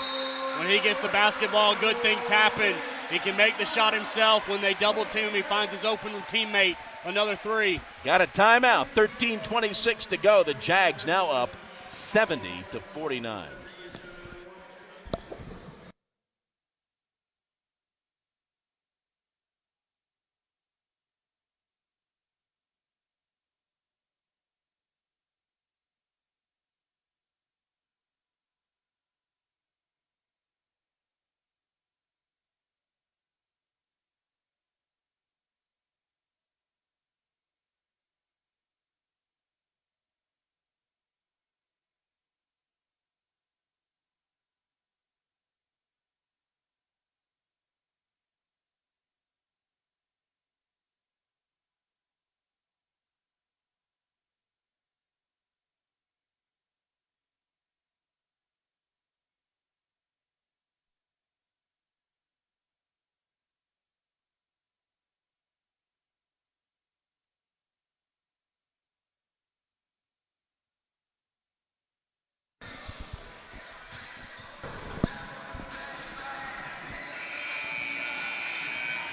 When he gets the basketball, good things happen. He can make the shot himself. When they double team him, he finds his open teammate. Another three. Got a timeout. 13:26 to go. The Jags now up 70-49.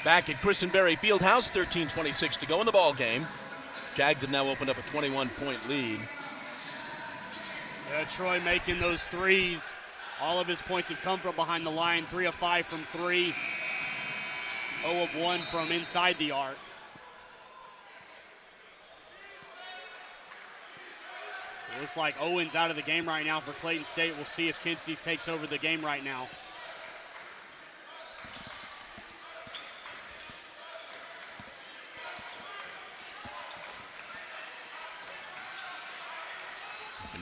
Back at Christenberry Fieldhouse, 13:26 to go in the ball game. Jags have now opened up a 21-point lead. Yeah, Troy making those threes. All of his points have come from behind the line. 3 of 5 from three. 0 of 1 from inside the arc. It looks like Owen's out of the game right now for Clayton State. We'll see if Kinsey takes over the game right now.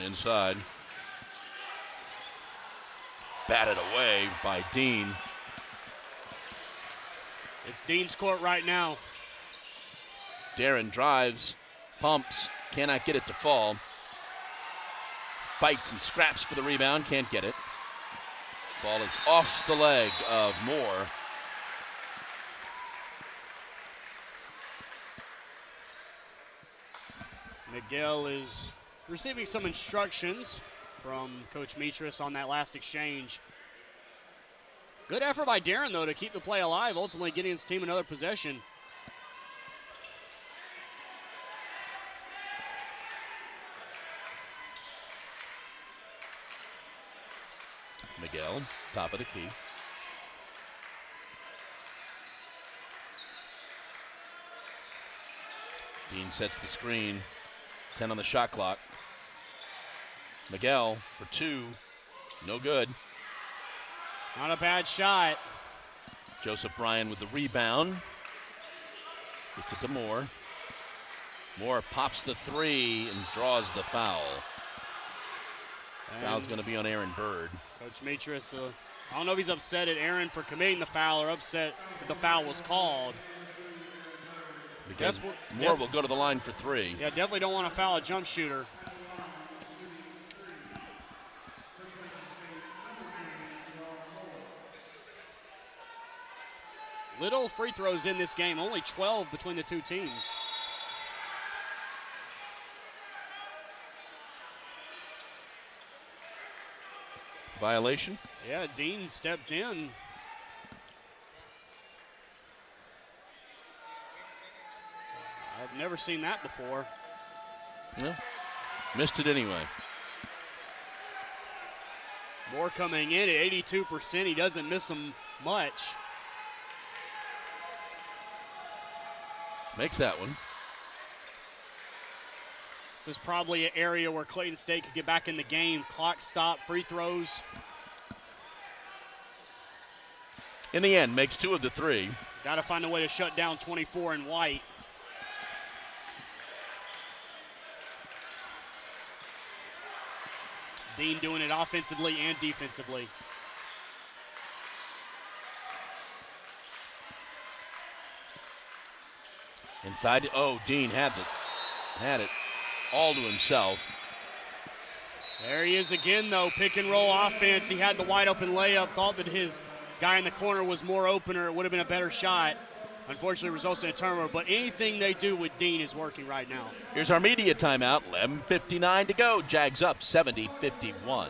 Inside. Batted away by Dean. It's Dean's court right now. Darren drives, pumps, cannot get it to fall. Fights and scraps for the rebound, can't get it. Ball is off the leg of Moore. Miguel is receiving some instructions from Coach Mitras on that last exchange. Good effort by Darren, though, to keep the play alive, ultimately getting his team another possession. Miguel, top of the key. Dean sets the screen. 10 on the shot clock. Miguel for two. No good. Not a bad shot. Joseph Bryan with the rebound. Gets it to Moore. Moore pops the three and draws the foul. Foul's going to be on Aaron Bird. Coach Mitras, I don't know if he's upset at Aaron for committing the foul or upset that the foul was called. Because Moore will go to the line for three. Yeah, definitely don't want to foul a jump shooter. Little free throws in this game, only 12 between the two teams. Violation? Yeah, Dean stepped in. I've never seen that before. No. Missed it anyway. Moore coming in at 82%. He doesn't miss them much. Makes that one. This is probably an area where Clayton State could get back in the game. Clock stop, free throws. In the end, makes 2 of the 3. Got to find a way to shut down 24 in white. Dean doing it offensively and defensively. Inside. Oh, Dean had it all to himself. There he is again, though. Pick and roll offense. He had the wide open layup. Thought that his guy in the corner was more open, or it would have been a better shot. Unfortunately, results in a turnover. But anything they do with Dean is working right now. Here's our media timeout. 11:59 to go. Jags up 70-51.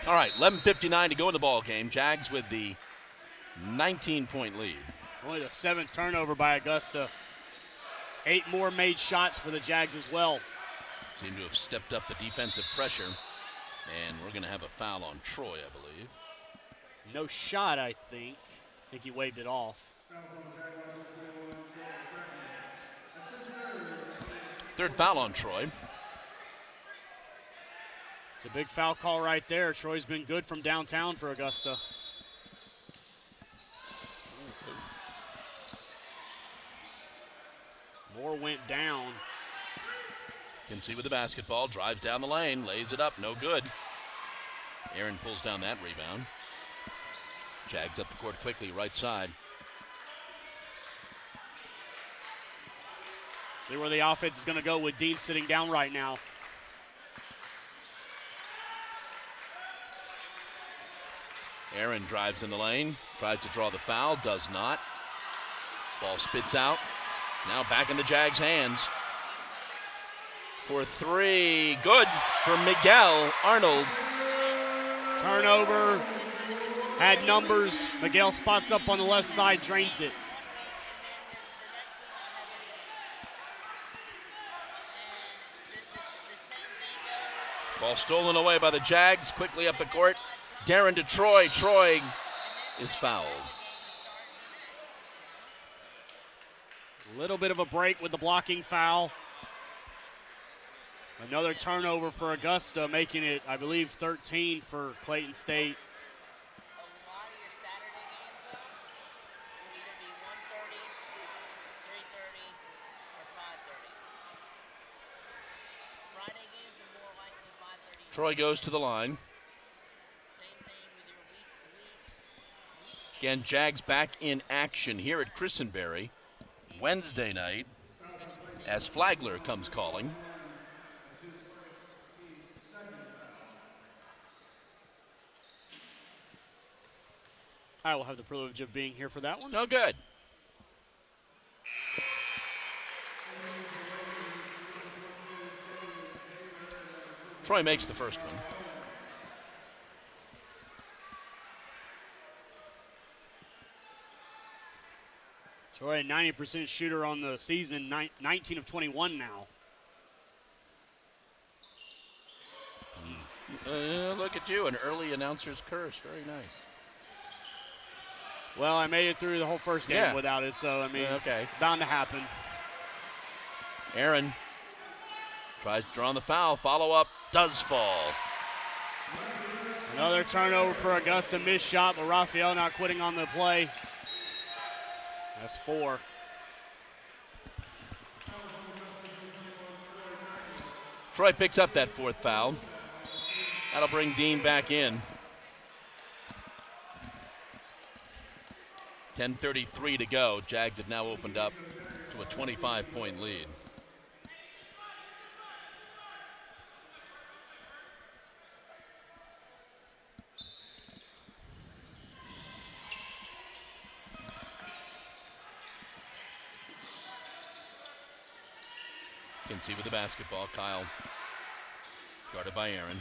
All right, 11:59 to go in the ball game. Jags with the 19-point lead. Only the 7th turnover by Augusta. 8 more made shots for the Jags as well. Seem to have stepped up the defensive pressure. And we're going to have a foul on Troy, I believe. No shot, I think. I think he waved it off. 3rd foul on Troy. It's a big foul call right there. Troy's been good from downtown for Augusta. Moore went down. Kinsey with the basketball, drives down the lane, lays it up, no good. Aaron pulls down that rebound. Jags up the court quickly, right side. See where the offense is going to go with Dean sitting down right now. Aaron drives in the lane, tries to draw the foul, does not. Ball spits out. Now back in the Jags' hands. For 3, good for Miguel Arnold. Turnover, had numbers. Miguel spots up on the left side, drains it. Ball stolen away by the Jags, quickly up the court. Darren to Troy. Troy is fouled. A little bit of a break with the blocking foul. Another turnover for Augusta, making it, I believe, 13 for Clayton State. A lot of your Saturday games, though, will either be 1:30, 3:30, or 5:30. Friday games are more likely 5:30. Troy goes to the line. Same thing with your week. Again, Jags back in action here at Christenberry Wednesday night as Flagler comes calling. I will have the privilege of being here for that one. No good. Troy makes the first one. Troy, a 90% shooter on the season, 19 of 21 now. Look at you, an early announcer's curse. Very nice. Well, I made it through the whole first game Yeah. without it, so, I mean, Okay. bound to happen. Aaron tries to draw on the foul. Follow-up does fall. Another turnover for Augusta. Missed shot, but Raphael not quitting on the play. That's 4. Troy picks up that 4th foul. That'll bring Dean back in. 10:33 to go. Jags have now opened up to a 25-point lead. Kinsey with the basketball. Kyle guarded by Aaron.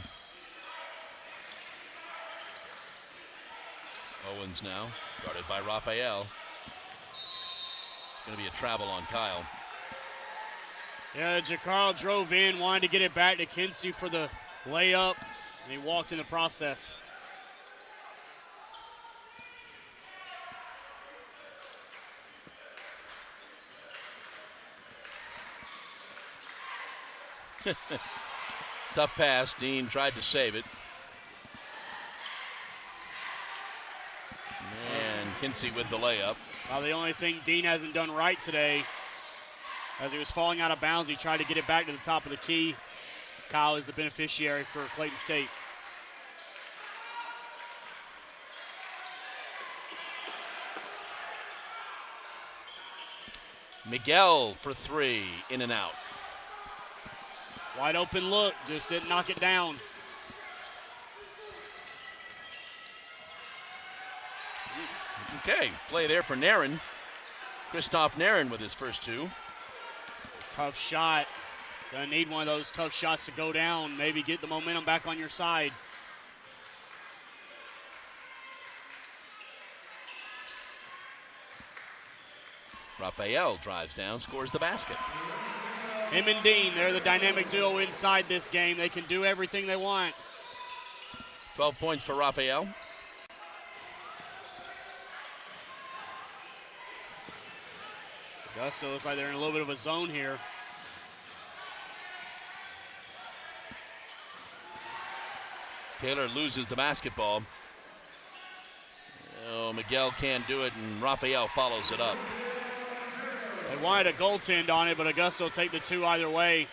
Owens now guarded by Raphael. Going to be a travel on Kyle. Yeah, Jacarl drove in, wanted to get it back to Kinsey for the layup, and he walked in the process. Tough pass. Dean tried to save it. And Kinsey with the layup. Well, the only thing Dean hasn't done right today, as he was falling out of bounds, he tried to get it back to the top of the key. Kyle is the beneficiary for Clayton State. Miguel for 3, in and out. Wide open look, just didn't knock it down. Okay, play there for Nairn. Christoph Nairn with his first 2. Tough shot. Gonna need one of those tough shots to go down, maybe get the momentum back on your side. Raphael drives down, scores the basket. Him and Dean, they're the dynamic duo inside this game. They can do everything they want. 12 points for Raphael. Augusta looks like they're in a little bit of a zone here. Taylor loses the basketball. Oh, Miguel can't do it, and Raphael follows it up. They wanted a goaltend on it, but Augusta will take the 2 either way.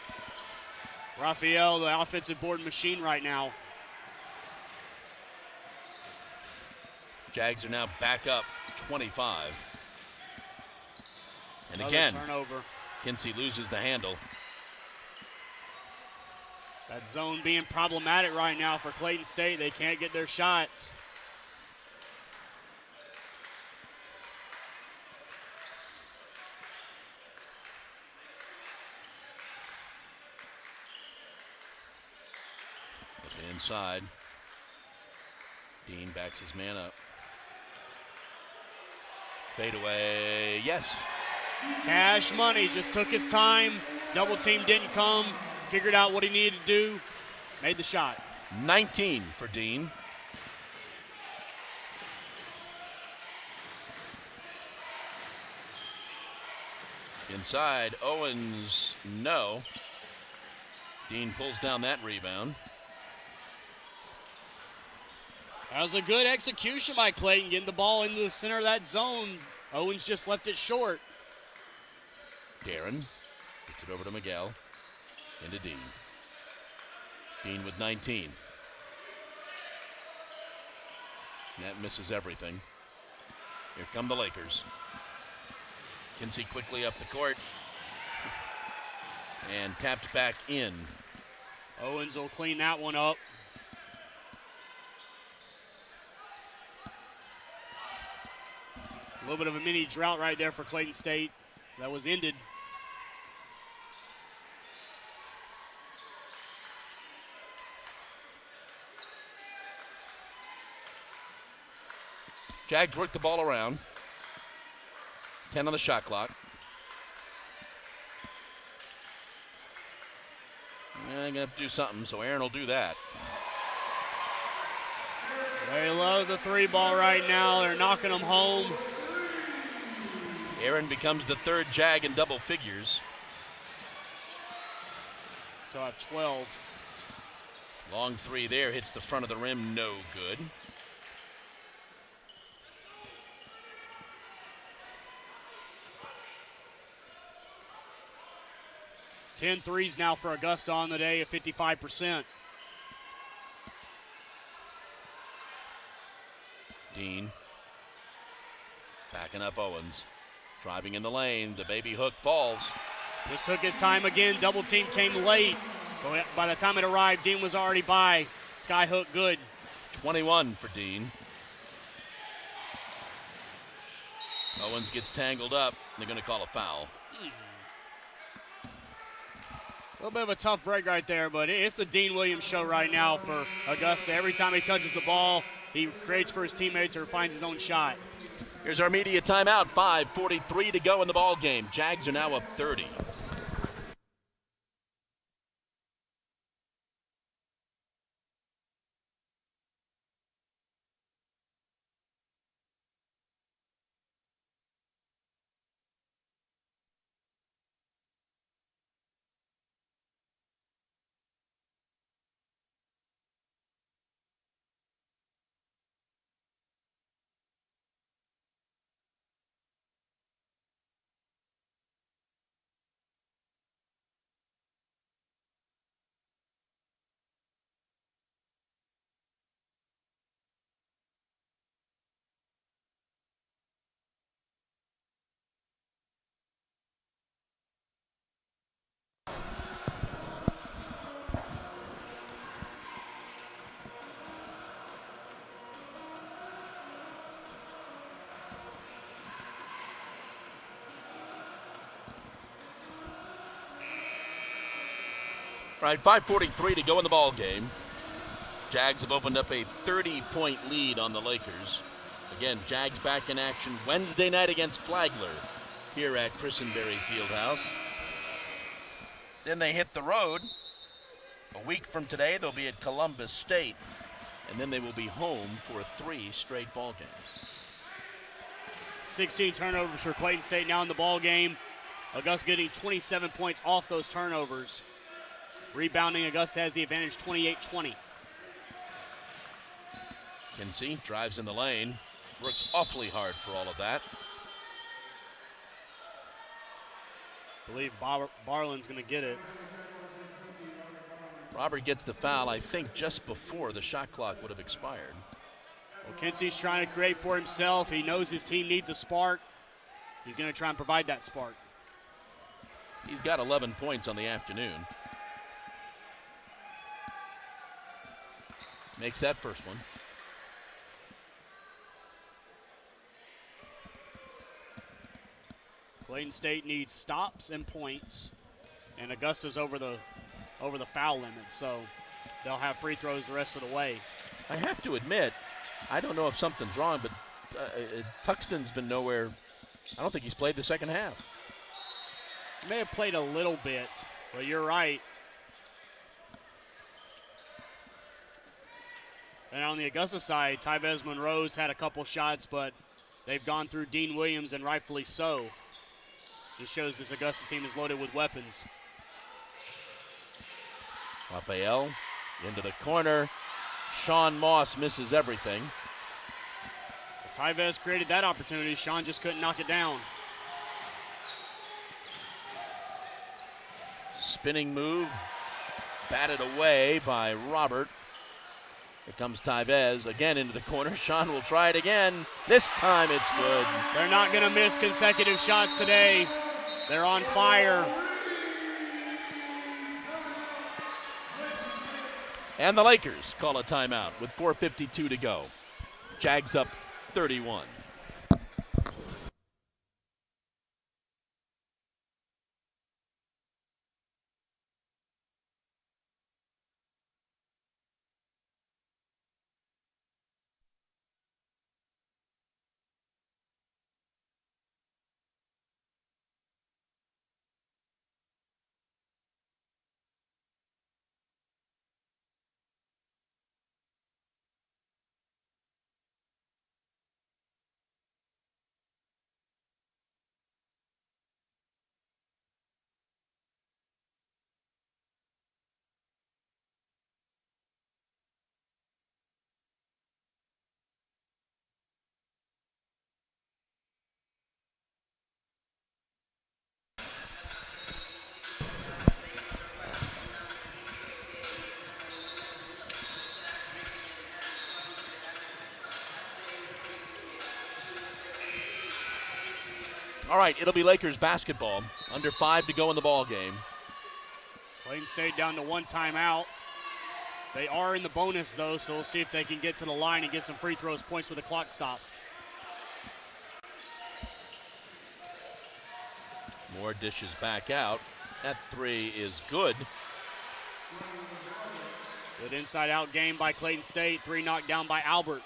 Raphael, the offensive board machine right now. Jags are now back up 25. And Another again, turnover. Kinsey loses the handle. That zone being problematic right now for Clayton State. They can't get their shots. Looking inside. Dean backs his man up. Fade away, yes. Cash money, just took his time. Double team didn't come. Figured out what he needed to do. Made the shot. 19 for Dean. Inside, Owens, no. Dean pulls down that rebound. That was a good execution by Clayton, getting the ball into the center of that zone. Owens just left it short. Darren gets it over to Miguel. Into Dean. Dean with 19. And that misses everything. Here come the Lakers. Kinsey quickly up the court. And tapped back in. Owens will clean that one up. A little bit of a mini drought right there for Clayton State. That was ended. Jags work the ball around. 10 on the shot clock. They're going to have to do something, so Aaron will do that. They love the three ball right now. They're knocking them home. Aaron becomes the third Jag in double figures. So I have 12. Long three there, hits the front of the rim, no good. Ten threes now for Augusta on the day at 55%. Dean backing up Owens. Driving in the lane, the baby hook falls. Just took his time again. Double team came late. But by the time it arrived, Dean was already by. Skyhook good. 21 for Dean. Owens gets tangled up. They're going to call a foul. A little bit of a tough break right there, but it's the Dean Williams show right now for Augusta. Every time he touches the ball, he creates for his teammates or finds his own shot. Here's our media timeout. 5:43 to go in the ball game. Jags are now up 30. All right, 5:43 to go in the ball game. Jags have opened up a 30-point lead on the Lakers. Again, Jags back in action Wednesday night against Flagler here at Christenberry Fieldhouse. Then they hit the road. A week from today, they'll be at Columbus State. And then they will be home for 3 straight ball games. 16 turnovers for Clayton State now in the ball game. Augusta getting 27 points off those turnovers. Rebounding, Augusta has the advantage 28-20. Kinsey drives in the lane. Works awfully hard for all of that. I believe Barlin's going to get it. Robert gets the foul, I think, just before the shot clock would have expired. Well, Kinsey's trying to create for himself. He knows his team needs a spark. He's going to try and provide that spark. He's got 11 points on the afternoon. Makes that first one. Clayton State needs stops and points, and Augusta's over the foul limit, so they'll have free throws the rest of the way. I have to admit, I don't know if something's wrong, but Tuxton's been nowhere. I don't think he's played the second half. He may have played a little bit, but you're right. And on the Augusta side, Tyvez Monroe's had a couple shots, but they've gone through Dean Williams, and rightfully so. This shows this Augusta team is loaded with weapons. Raphael into the corner. Sean Moss misses everything. Tyvez created that opportunity. Sean just couldn't knock it down. Spinning move. Batted away by Robert. Here comes Tyvez again into the corner. Sean will try it again. This time it's good. They're not going to miss consecutive shots today. They're on fire. And the Lakers call a timeout with 4:52 to go. Jags up 31. All right, it'll be Lakers basketball. Under 5 to go in the ball game. Clayton State down to 1 timeout. They are in the bonus, though, so we'll see if they can get to the line and get some free throws, points with the clock stopped. More dishes back out. That 3 is good. Good inside-out game by Clayton State. 3 knocked down by Albert.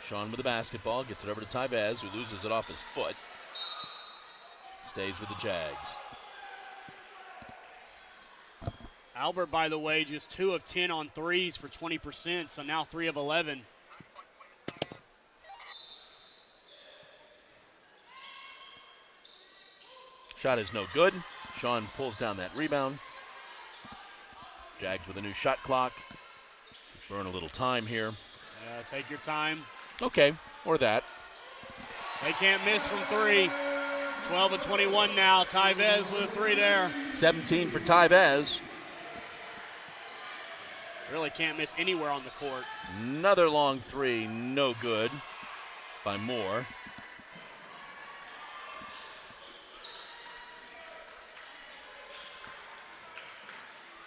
Sean with the basketball, gets it over to Tyvez, who loses it off his foot. Stays with the Jags. Albert, by the way, just 2 of 10 on threes for 20%, so now 3 of 11. Shot is no good. Sean pulls down that rebound. Jags with a new shot clock. Burn a little time here. Yeah, take your time. Okay, or that. They can't miss from 3. 12 and 21 now. Tyvez with a 3 there. 17 for Tyvez. Really can't miss anywhere on the court. Another long 3, no good by Moore.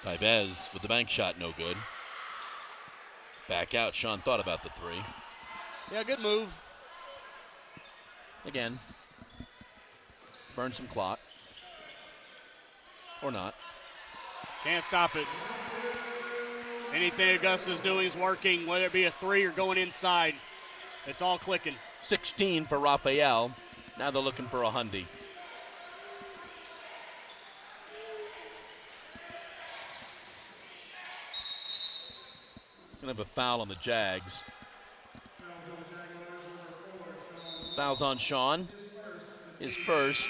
Tyvez with the bank shot, no good. Back out, Sean thought about the 3. Yeah, good move. Again, burn some clock. Or not. Can't stop it. Anything Augusta's doing is working, whether it be a 3 or going inside. It's all clicking. 16 for Raphael. Now they're looking for a hundy. Gonna have a foul on the Jags. Fouls on Sean. His first.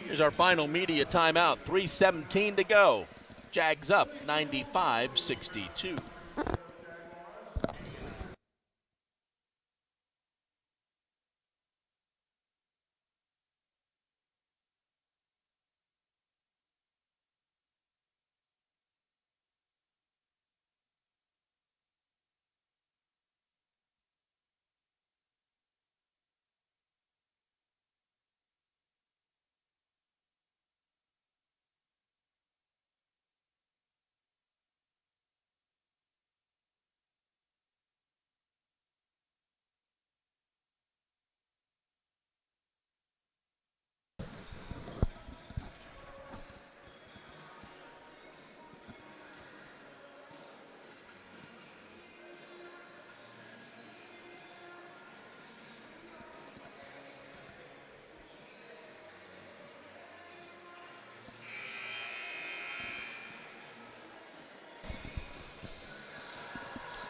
Here's our final media timeout. 3:17 to go. Jags up 95-62.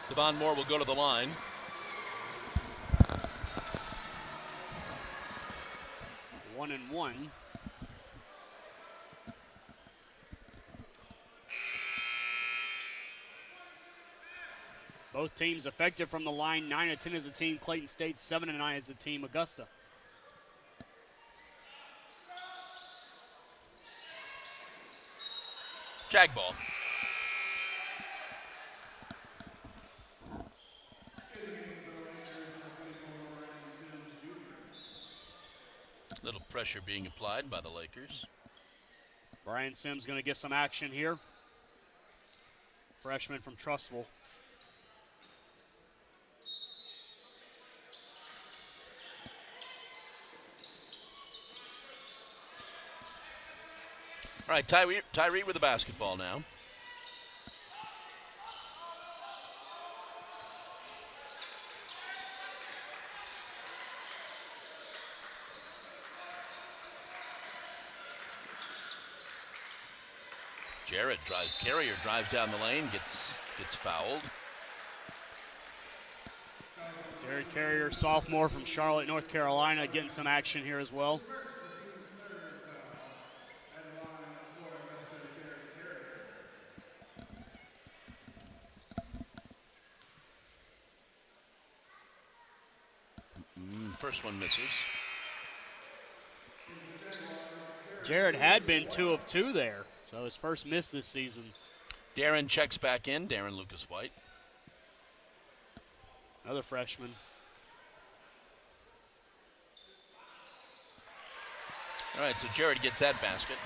Devon Moore will go to the line. One and one. Both teams effective from the line. 9 of 10 as a team. Clayton State 7 and 9 as a team. Augusta. Jag ball. Little pressure being applied by the Lakers. Brian Sims going to get some action here. Freshman from Trussville. All right, Tyree with the basketball now. Carrier drives down the lane, gets fouled. Jared Carrier, sophomore from Charlotte, North Carolina, getting some action here as well. First one misses. Jared had been 2 of 2 there, so his first miss this season. Darren checks back in, Darren Lucas White. Another freshman. All right, so Jared gets that basket.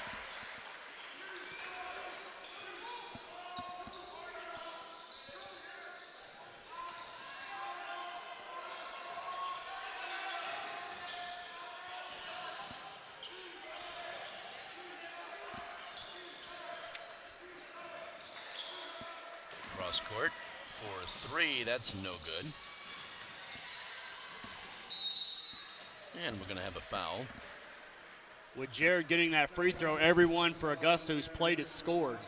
Cross court for 3. That's no good. And we're going to have a foul. With Jared getting that free throw, everyone for Augusta who's played has scored.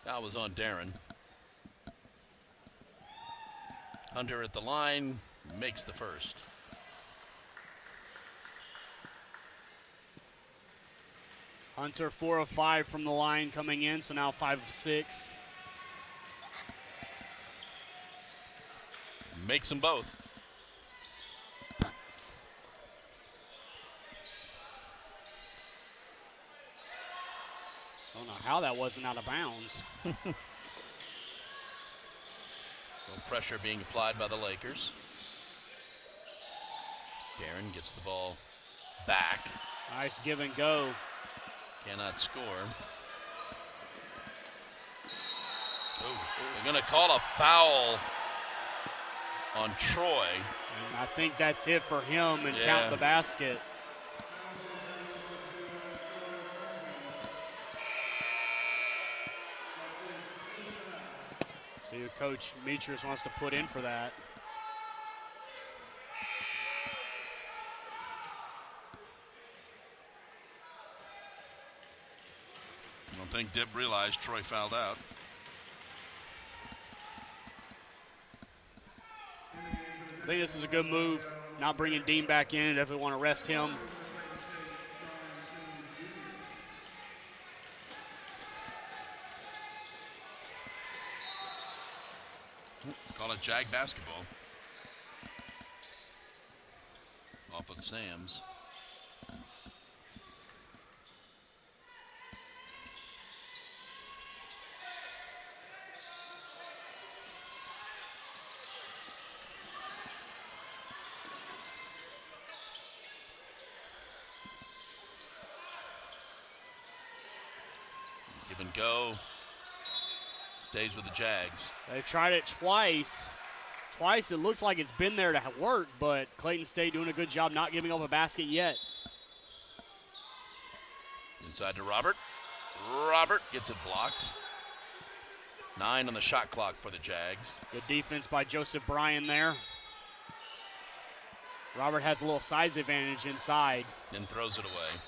That was on Darren. Hunter at the line, makes the first. Hunter 4 of 5 from the line coming in, so now 5 of 6. Makes them both. Don't know how that wasn't out of bounds. No pressure being applied by the Lakers. Darren gets the ball back. Nice give and go. Cannot score. Oh, they're going to call a foul on Troy. And I think that's it for him and count the basket. So your coach Metris wants to put in for that. I don't think Dip realized Troy fouled out. I think this is a good move, not bringing Dean back in if we want to rest him. Call it Jag basketball. Off of Sam's. Give and go. Stays with the Jags. They've tried it twice. Twice it looks like it's been there to work, but Clayton State doing a good job not giving up a basket yet. Inside to Robert. Robert gets it blocked. 9 on the shot clock for the Jags. Good defense by Joseph Bryan there. Robert has a little size advantage inside. Then throws it away.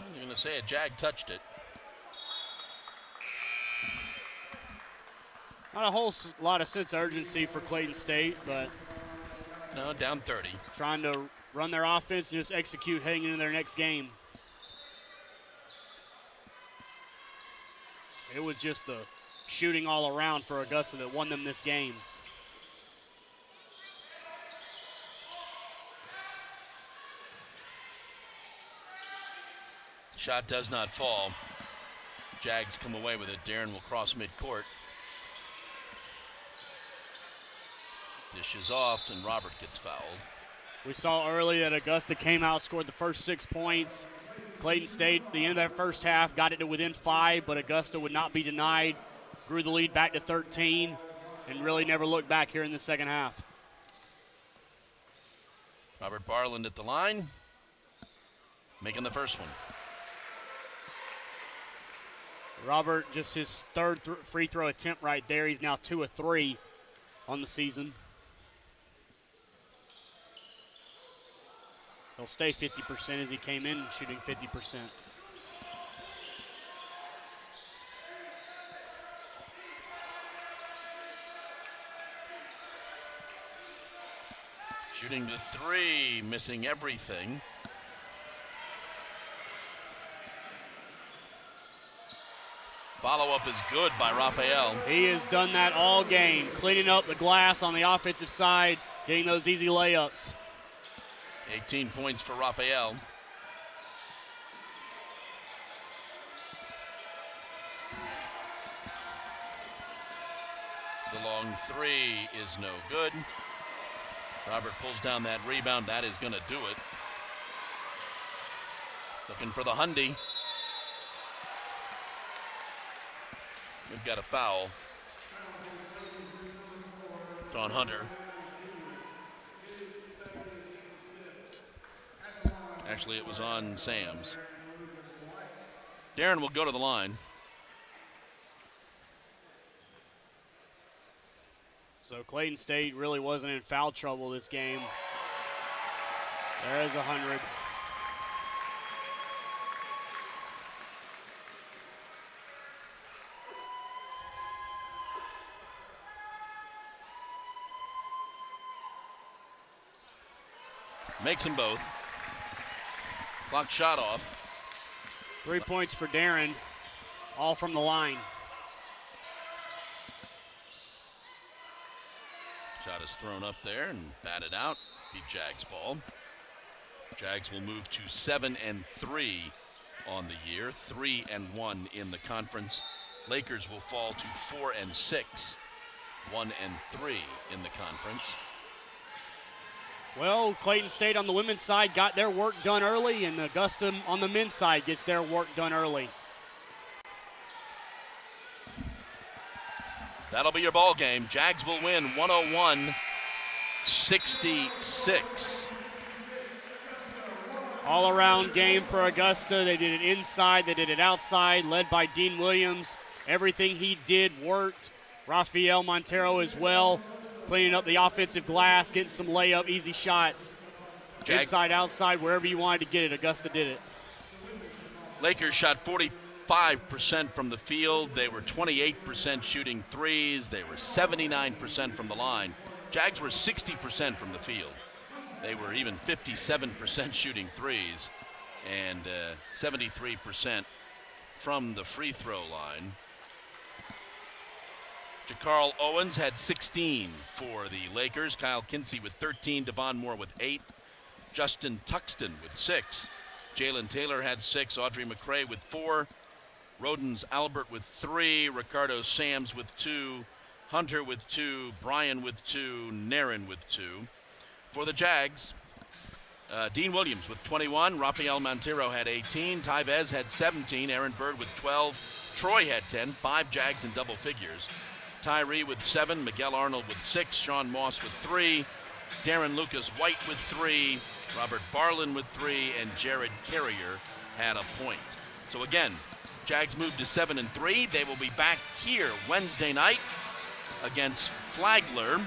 I'm going to say a Jag touched it. Not a whole lot of sense of urgency for Clayton State, but No, down 30. trying to run their offense and just execute heading into their next game. It was just the shooting all around for Augusta that won them this game. Shot does not fall. Jags come away with it. Darren will cross midcourt. Dishes off, and Robert gets fouled. We saw early that Augusta came out, scored the first 6 points. Clayton State, at the end of that first half, got it to within 5, but Augusta would not be denied. Grew the lead back to 13, and really never looked back here in the second half. Robert Barland at the line, making the first one. Robert, just his third free throw attempt right there. He's now 2 of 3 on the season. He'll stay 50% as he came in shooting 50%. Shooting the 3, missing everything. follow-up is good by Raphael. He has done that all game, cleaning up the glass on the offensive side, getting those easy layups. 18 points for Raphael. The long three is no good. Robert pulls down that rebound. That is going to do it. Looking for the Hundy. We've got a foul. It's on Hunter. Actually, it was on Sam's. Darren will go to the line. So Clayton State really wasn't in foul trouble this game. There is 100. Makes them both. Clock shot off. 3 points for Darren, all from the line. Shot is thrown up there and batted out. Be Jags ball. Jags will move to 7-3 on the year, 3-1 in the conference. Lakers will fall to 4-6, 1-3 in the conference. Well, Clayton State on the women's side got their work done early, and Augusta on the men's side gets their work done early. That'll be your ball game. Jags will win 101-66. All-around game for Augusta. They did it inside, they did it outside, led by Dean Williams. Everything he did worked. Rafael Montero as well, cleaning up the offensive glass, getting some layup, easy shots. Inside, outside, wherever you wanted to get it, Augusta did it. Lakers shot 45% from the field. They were 28% shooting threes. They were 79% from the line. Jags were 60% from the field. They were even 57% shooting threes and 73% from the free throw line. Jakarl Owens had 16 for the Lakers. Kyle Kinsey with 13. Devon Moore with 8. Justin Tuxton with 6. Jalen Taylor had 6. Audrey McCray with 4. Rodens Albert with 3. Ricardo Sams with 2. Hunter with 2. Bryan with 2. Naren with 2. For the Jags, Dean Williams with 21. Rafael Montero had 18. Tyvez had 17. Aaron Bird with 12. Troy had 10. 5 Jags in double figures. Tyree with 7. Miguel Arnold with 6. Sean Moss with 3. Darren Lucas White with 3. Robert Barlin with 3. And Jared Carrier had a point. So again, Jags moved to 7-3. They will be back here Wednesday night against Flagler.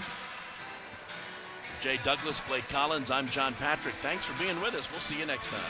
Jay Douglas, Blake Collins, I'm John Patrick. Thanks for being with us. We'll see you next time.